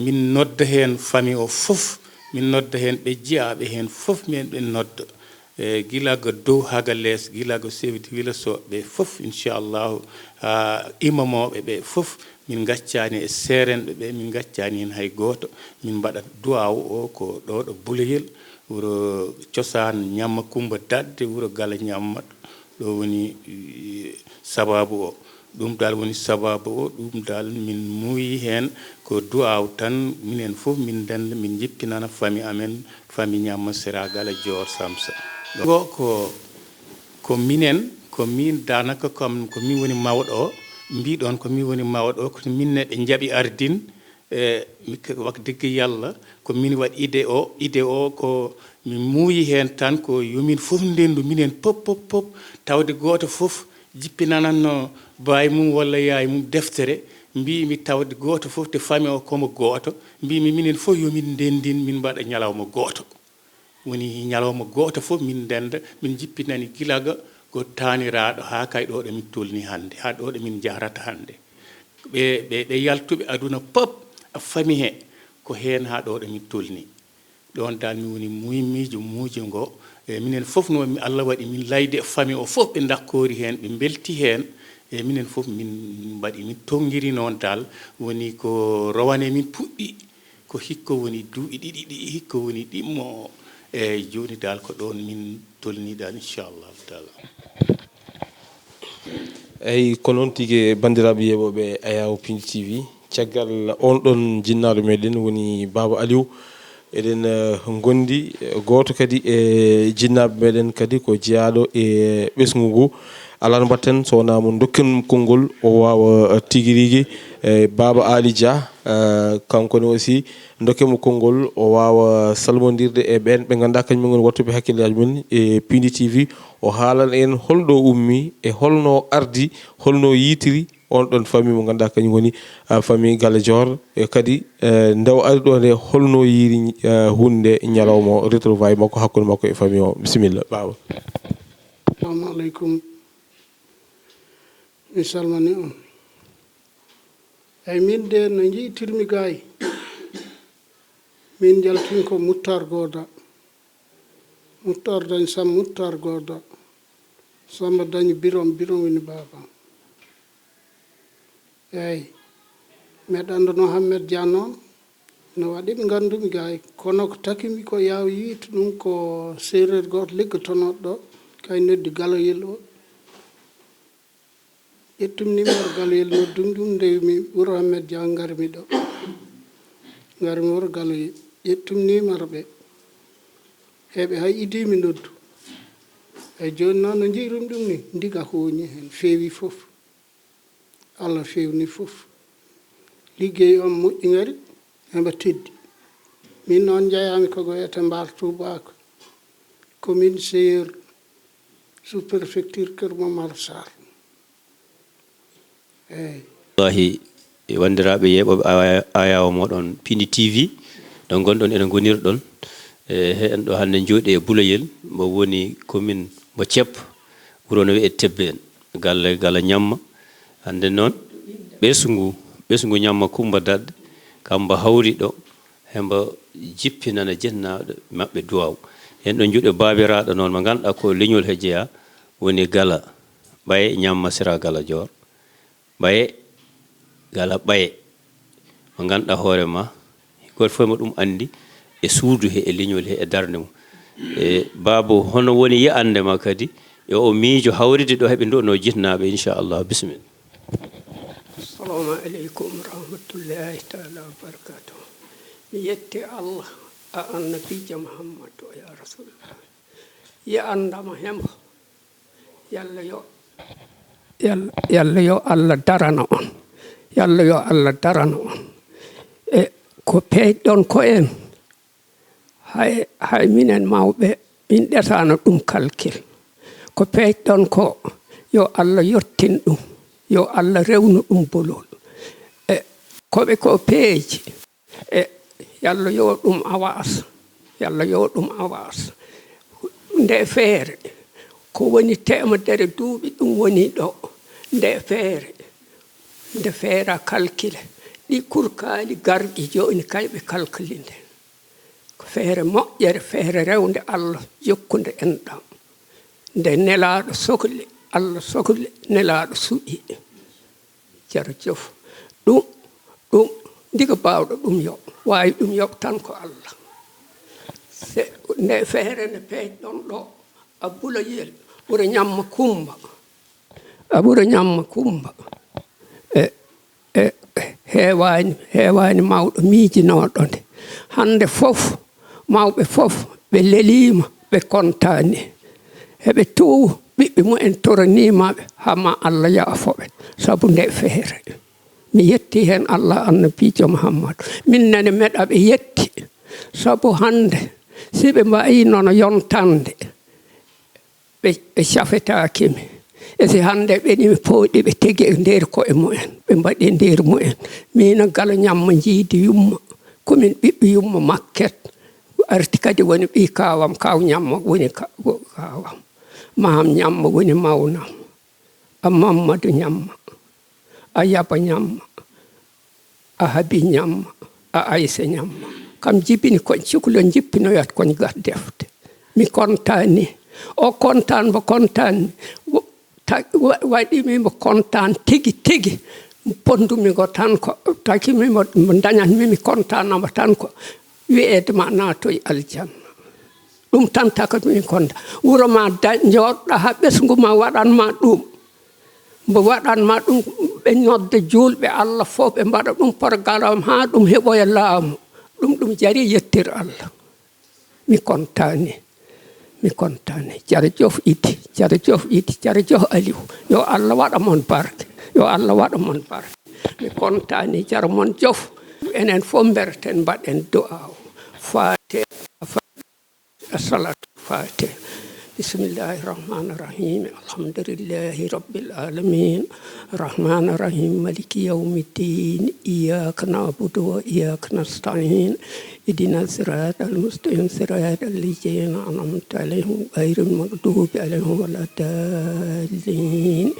min nodda heen famille o fof min nodda heen ɓe jeyaɓe heen fof min ɓe nodda gilago dow haga lees gilago sewti wilasoɓe ɓe fof inchallahu ha imamoɓe ɓe fof min gaccani e serenɓe ɓe min gaccani hen hay goto min mbaɗa duwaw o ko ɗo ɗo Buloyel wuro cosaan ñamma Kumba Dadde wuro Gala Ñammat ɗo woni sababu o ɗum dal woni sababu o ɗum dal min muuyi hen ko duwaw tan minen fof min denda min jippinana famille amen famille Ñamma Sera Gala Dior Samsa go ko minen ko min danaka comme ko min woni mawɗo o mbiɗon ko min woni mawɗo o ko minne ɓe jaaɓi ardine wak diggi yalla ko min waɗi idée o ko min muuyi hen tan ko yomin fof ndendu minen pop tawde goto fof jippinananno baay mum walla yaay mum deftere mbimi tawde goto fof te famille o komo goto mbimi minen fof yomin ndendin min mbaɗa ñalawma goto woni ñalawma goto fof min ndenda min jippinani gilaga ko taniraɗo ha kay ɗo ɗo min tolni hande ha ɗo ɗo min jarata hande ɓe yaltuɓe aduna pop a famille he ko hen ha ɗo ɗo min tolni ɗon dal mi woni muhimmijo muuji ngo minen fof no Allah waɗi min layde famille o fof ɓe dakkori hen ɓe belti hen e minen fof min mbaɗi min tonguiri noon dal woni ko rowane min puɗɗi ko hikko woni duuɓi ɗiɗi hikko woni ɗimmo e joni dal ko ɗon min tolni dal inchallahu taala eyyi ko noon tigui bandiraɓe yeɓoɓe Ayaw Pindi TV caggal on ɗon jinnaɗo meɗen woni Baba Aliou eɗen gondi goto kadi e jinnaɓe meɗen kadi ko jeeyaɗo e ɓesgu ngu alano mbatten so wona mo dokken konngol o wawa tigui rigui Baba Ali Dia kankone aussi dokkemo konngol o wawa salmodirde e ɓen ɓe ganduɗa kañumen goni wattuɓe hakkillaji mumen e Pindi TV o haalana en holɗo ummi e holno ardi holno yitiri on ɗon famille mo ganduɗa kañum woni famille Gala Dior e kadi ndew ari ɗo nde holno yiiri hunde ñalawma retrouvaille makko hakkude makko e famille o bisimilla Baba. Assalamu aleykum mi salmani on eyyi min de no jiitirmi gayi min jaltin ko Moutar Goda Moutar dañ Sam Moutar Goda Samba dañi birom woni baba eyyi meɗa anduno Hammed Dia noon no waɗi ɓe gandumi gayi kono ko takimi ko yaw yiito ɗum ko séréer goto liggotonoɗo ɗo kay noddi Galoyel o ƴettumi numéro Galoyel noddumi ɗum ndewmi wuuro Hammed Dia garmi ɗo garmi wuuro Galoyel ƴettumi numéro ɓe heɓe hay idimi noddu eyyi joni noon no jiirum ɗum ni ndiga hooñi hen feewi foof Allah fewni foof liggey on moƴƴi ngari heɓa teddi min noon jeeyami ko wiyete Mbar Tubako commune Seyeur sous préfecture Keur Momar Sarr eyyi wallahi wandiraɓe yeɓoɓe Ayaw moɗon Pindi TV ɗo gonɗon eɗen gonirɗon he en ɗo hande jooɗi e Buloyel mo woni commune mo Cepp wuro no wiye Tebbe en galle Gala Ñamma hande noon ɓesgu Ñamma Kumba Dadde kamba hawri ɗo hemba jippinana jennaɗo maɓɓe duwaw hen ɗo juuɗe babiraɗo noon mo ganduɗa ko leñol he jeeya woni Gala Ɓaye Ñamma Sera Gala Dior Ɓaye Gala Ɓaye mo ganduɗa hoorema goto fof mo ɗum andi e suudu he e leñol he e darde mum e babo hono woni yiyandema kadi e o miijo hawride ɗo heɓe ndono jitnaɓe inchallah bisimilla. Assalamu aleykum rahmatullahi taala wa barakatuh mi yetti Allah a annabijo Muhammadu ya rasulullah ya andama hembo yalla yo Allah darana on yalla yo Allah darana on e ko peeƴɗon ko en hay minen mawɓe min ɗetano ɗum kalkil ko peeƴɗon ko yo Allah yottin ɗum yo Allah rewnu ɗum bolol e koɓe ko peeji e yalla yo ɗum awas yalla yo ɗum awas nde feere ko woni temedere duuɓi ɗum woni ɗo nde feere nde feera calcule ɗi kurkaali garɗi joni kayɓe calculinde ko feere moƴƴere feere rewde Allah jokkude enɗam nde nelaaɗo sohle Allah sohle nelaaɗo suƴi jarajof ɗum ndiga baawɗo ɗum yo waawi ɗum yoɓ tan ko Allah nde feere nde peeƴɗon ɗo a buloyel ɓura ñamma kumba a ɓura ñamma kumba heewani mawɗo miijinoɗo nde hande fof mawɓe fof ɓe lelima ɓe kontani heɓe tuw ɓiɓɓe mumen toranimaɓe hama Allah yaafoɓe sabu nde feere mi yetti hen Allah annabijo Muhammadu min nene meɗa ɓe yetti sabu hande si ɓe mbayi nono yontande ɓe cafetakimi e si hande ɓenimi pooɗi ɓe tegi e nder koye mumen ɓe mbaɗi nder mumen mina gala ñamma jiidi yumma komin ɓiɓɓe yumma makket arti kadi woni ɓi kawam kaw ñamma woni kawam maham ñamma woni mawnam a Mamadou ñamma a Yaba ñamma a Habi ñamma a Aysa ñamma kam jibini koñ cuklo jippinoyat koñ gat defte mi kontani o kontan mo kontani waɗimi mo kontan tigi pondumi ko tan ko takimi mo dañatmi mi kontanamo tan ko wi'ede ma natoye aljanna ɗum tan takatmi konta wuro ma jooɗɗa ha ɓesgu ma waɗanma ɗum mbo waɗanma ɗum ɓe nodde julɓe Allah fof ɓe mbaɗa ɗum programme ha ɗum heɓoya laamu ɗum jari yettir Allah mi kontani jarajof idi jarajof Aliou yo Allah waɗa mon barke mi kontani jara mon jof enen fof berten mbaɗen du'a fate salatu fate bismillahi rahmani rahim alhamdulillahi rabbil alamin rahmani rahim maliki yawmiddin iyyaka na'budu wa iyyaka nasta'in ihdina siratal mustaqim siratal ladzina an'amta alaihim ghairil maghdubi alaihim waladdallin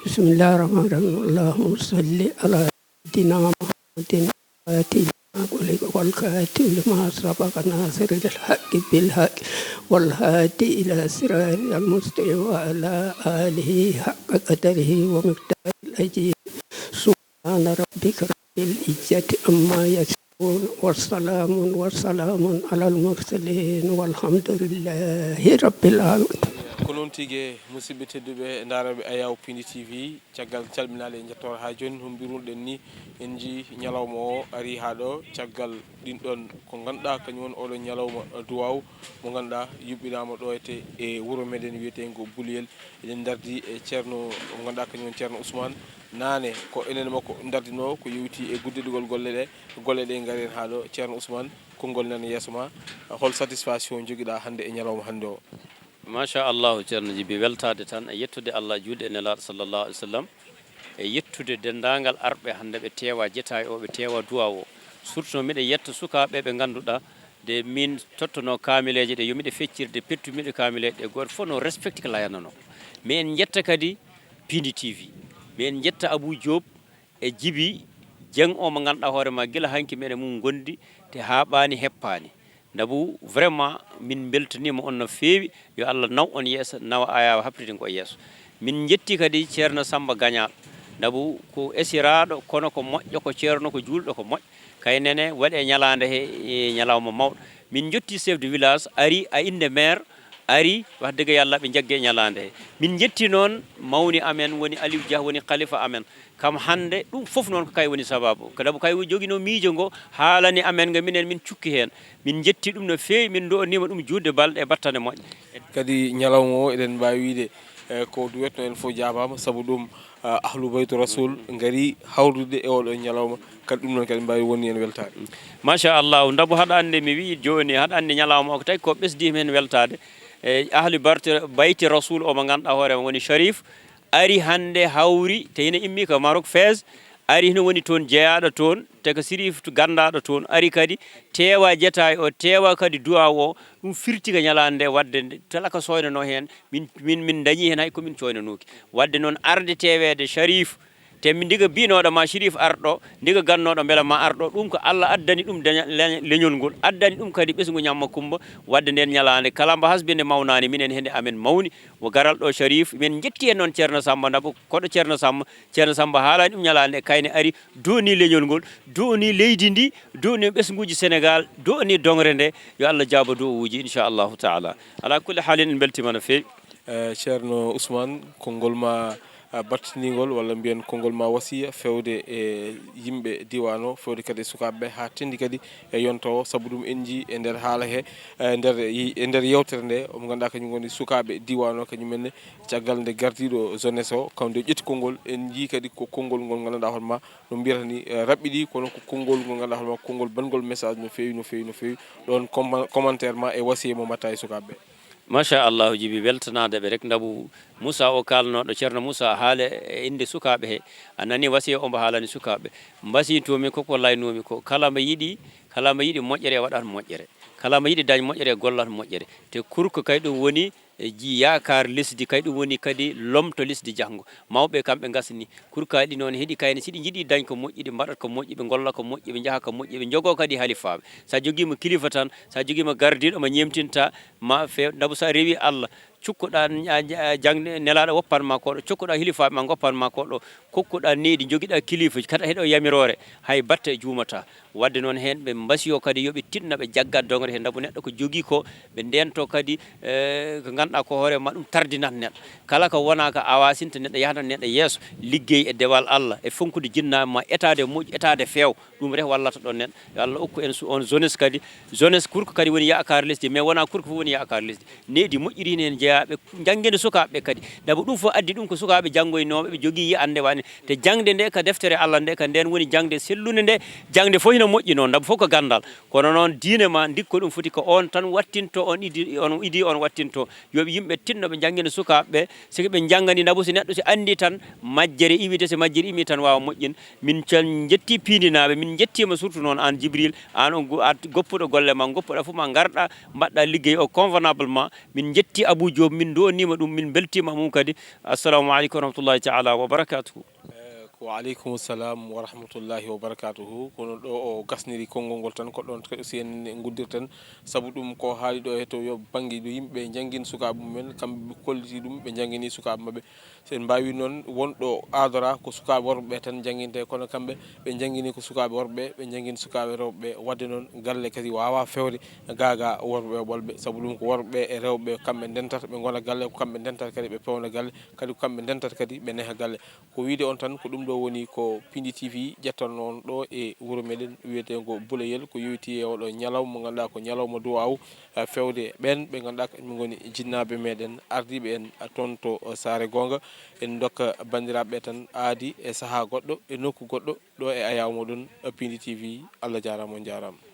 bismillahir rahmanir rahim allahumma salli ala sayyidina muhammadin والكاتب لما سبق ناصر الحق بالحق والهادي إلى صراط المستقيم وعلى آله حق قدره ومقداره العظيم سبحان ربك رب العزة عما يصفون والسلام على المرسلين والحمد لله رب العالمين ko noon tigi musidɓe tedduɓe daraɓe Ayaw Pindi TV caggal calminale e jettor ha joni no mbirunɗen ni en ji ñalawma o ari ha ɗo caggal ɗin ɗon ko ganduɗa kañum woni oɗon ñalawma duwaw mo ganduɗa yuɓɓinama ɗo e wuuro meɗen wiyetengo Buliyel eɗen dardi e ceerno mo ganduɗa kañum woni ceerno Ousmane nane ko enen makko dardino ko yewti e guddiɗugol golle ɗe gari en ha ɗo ceerno Ousmane konngol nana yeeso ma hol satisfaction joguiɗa hande e ñalawma hande o machallahu ceerno Djiby weltade tan e yettude Allah julde e nelaɗo sallllahu alih w sallam e yettude dendagal arɓe hande ɓe tewa jeetaye o ɓe tewa duwa o surtout no miɗe yetta sukaɓe ɓe ganduɗa de min tottono kamileje ɗe yomiɗe feccirde pettumiɗe kamileje ɗe goto fof no respecte ko layanano mais en jetta kadi Pindi TV mais en jetta Abou Diop e Djiby Dieng o mo ganduɗa hoorema guila hanki meɗe mum gondi te haɓani heppani Nabou vraiment min beltanima on no feewi yo Allah naw on yeeso nawa Ayaw haptiden ko yeeso min jetti kadi ceerno Samba Gagnal Nabou ko esiraɗo kono ko moƴƴo ko ceerno ko julɗo ko moƴƴo kaynene waɗe ñalande he ñalawma mawɗo min jetti chef de village ari a inde maire ari wax dëgg yalla ɓe jagge ñalande he min jetti noon mawni amen woni Aliou Dia woni khalifa amen kam hande ɗum fof noon ko kay woni sababu kadabu kay jogino miijo ngo haalani amen nga minen min cukki hen min jetti ɗum no feewi min donima ɗum juutde balɗe e battane moƴƴe kadi ñalawma o eɗen mbawi wiide ko duwetno en fof jabama saabu ɗum ahlou baytu rasoul gari hawrude e oɗo ñalawma kadi ɗum noon kadi mbawi wonni en weltade machallahu Nabou haɗa ande mi wi joni haɗa ande ñalawma o ko tawi ko ɓesdima hen weltade e ahli bayti rasoul o mo ganduɗa hoorema woni Sharif ari hande hawri te hina immi ko Maroc Fès ari hino woni toon jeeyaɗo toon te ko Sirif gandaɗo toon ari kadi tewa jeetaye o tewa kadi duwa o ɗum firti ko ñalande wadde tala ko soynano hen min dañi hen hay komin coynanoki wadde noon arde tewede Sharif te mi ndiga binoɗo ma Chérif arɗo ndiga gannoɗo beela ma arɗo ɗum ko Allah addani ɗum leñol ngol addani ɗum kadi ɓesgu ñamma Kumba wadde nden ñalande kala mbo hasbinde mawnani minen hende amen mawni mo garal ɗo Chérif min jetti hen noon ceerno Samba Ndabo koɗo ceerno Samba haalani ɗum ñalande kayne ari doni leñol ngol doni leydi ndi doni ɓesguji Sénégal doni dongre nde yo Allah jaaba do wuji inchallahu taala ala kulli haalin en beltima no fewi ceerno Ousmane konngol ma battinigol walla mbiyen konngol ma wasiya fewde e yimɓe diwan o fewde kadi e sukaɓeɓe ha tendi kadi e yontowo saabu ɗum en jii e nder haala he e nder yewtere nde omo ganduɗa kañum woni sukaɓe diwan o kañumenne caggal nde gardiɗo jeunesse o kamde ƴetti konngol en jii kadi ko konngol ngol ganduɗa hoorema no mbiyata ni raɓɓiɗi kono ko konngol ngol ganduɗa hoorema konngol bangol message no fewi no fewi no fewi ɗon commentaire ma e wasiya mo mbatta e sukaɓeɓe machallahu Djiby weltanadeɓe rek Ndabou Moussa o kalnoɗo ceerno Moussa haala e inde sukaɓe he a nani wasiya ombo haalani sukaɓe mbasitomi koko laynomi ko kala mbo yiiɗi moƴƴere waɗat moƴƴere kala mbo yiiɗi dañ moƴƴere gollat moƴƴere te kurko kay ɗum woni yakar lesdi kay ɗum woni kadi lomto lesdi janggo mawɓe kamɓe gasni kurkaɗi noon heeɗi kayne siɗi jiiɗi dañ ko moƴƴi ɗi mbaɗat ko moƴƴi ɓe golla ko moƴƴi ɓe jaaha ko moƴƴi ɓe jogo kadi halifaɓe sa joguima kilifa tan sa joguima gardiɗo mo ñemtinta ma few Ndabou sa rewi Allah cukkuɗa jangde nelaɗo woppanma koɗo cokkuɗa hilifaɓe ma goppanma koɗo kokkuɗa needi joguiɗa kilifa kata heeɗo yamirore hay batta e juumata wadde noon hen ɓe mbasiyo kadi yooɓe tinna ɓe jaggat dongre he Ndabou neɗɗo ko jogui ko ɓe ndento kadi ko ganduɗa ko hoorema ɗum tardinat neɗɗo kala ko wona ko awasinta neɗɗo yahanat neɗɗo yeeso liggey e dewal Allah e fonkude jinnaɓe ma etade moƴƴi etade feew ɗum rek wallata ɗon neɗɗo yo Allah hokku en on jeunesse kadi jeunesse kurko kadi woni yakar lesdi mais wona kurko fof woni yakar lesdi needi moƴƴiri hen jeeyaɓe jangguede sukaɓeɓe kadi Ndabou ɗum fof addi ɗum ko sukaɓe janggoynoɓe ɓe jogui yiyande wani te jangde nde ka deftere Allah nde ka nden woni jangde sellude nde jangde fof hino moƴƴi noon Ndabou fof ko gandal kono noon diine ma dikko ɗum foti ko on tan wattinto on idi on wattinto yoɓe yimɓe tinnoɓe jangguede sukaɓeɓe siki ɓe janggani Ndabou si neɗɗo si andi tan majjere iwide so majjere imi tan wawa moƴƴin min jetti pindinaɓe min jettima surtout noon an Djibril an on goppuɗo golle ma goppuɗa fof ma garɗa mbaɗɗa ligguey o convenablement min jetti Abou Diop min donima ɗum min beltima mum kadi assalamu aleykum wa rahmatullahi taala wa barakatuhu wa aleykum salam wa rahmatullahi wa barakatuhu kono ɗo o gasniri konngol ngol tan ko ɗon aussi en guddirten saabu ɗum ko haali ɗo he to yo banggue ɗo yimɓe jangguin sukaɓe mumen kamɓe kolliti ɗum ɓe jangguini sukaɓe mabɓe sen mbawi noon wonɗo adora ko sukaɓe worɓeɓe tan jangguinte kono kamɓe ɓe jangguini ko sukaɓe worɓeɓe ɓe jangguini sukaɓe rewɓeɓe wadde noon galle kadi wawa fewde gaga worɓeɓe ɓolɓe saabu ɗum ko worɓeɓe e rewɓeɓe kamɓe ndentata ɓe gona galle ko kamɓe ndentata kadi ɓe pewna galle kadi ko kamɓe ndentata kadi ɓe neeha galle ko wiide on tan ko ɗum ɗo woni ko Pindi TV ƴettanno on ɗo e wuuro meɗen wiyetego Bouleyel ko yowiti e oɗo ñalawma mo ganduɗa ko ñalawma duwaw fewde ɓen ɓe ganduɗa kañum goni jinnaɓe meɗen ardiɓe en toon to Saare Gonga en dokka bandiraɓe tan aadi e saaha goɗɗo e nokku goɗɗo ɗo e ayaw moɗon Pindi TV Allah jarama on jarama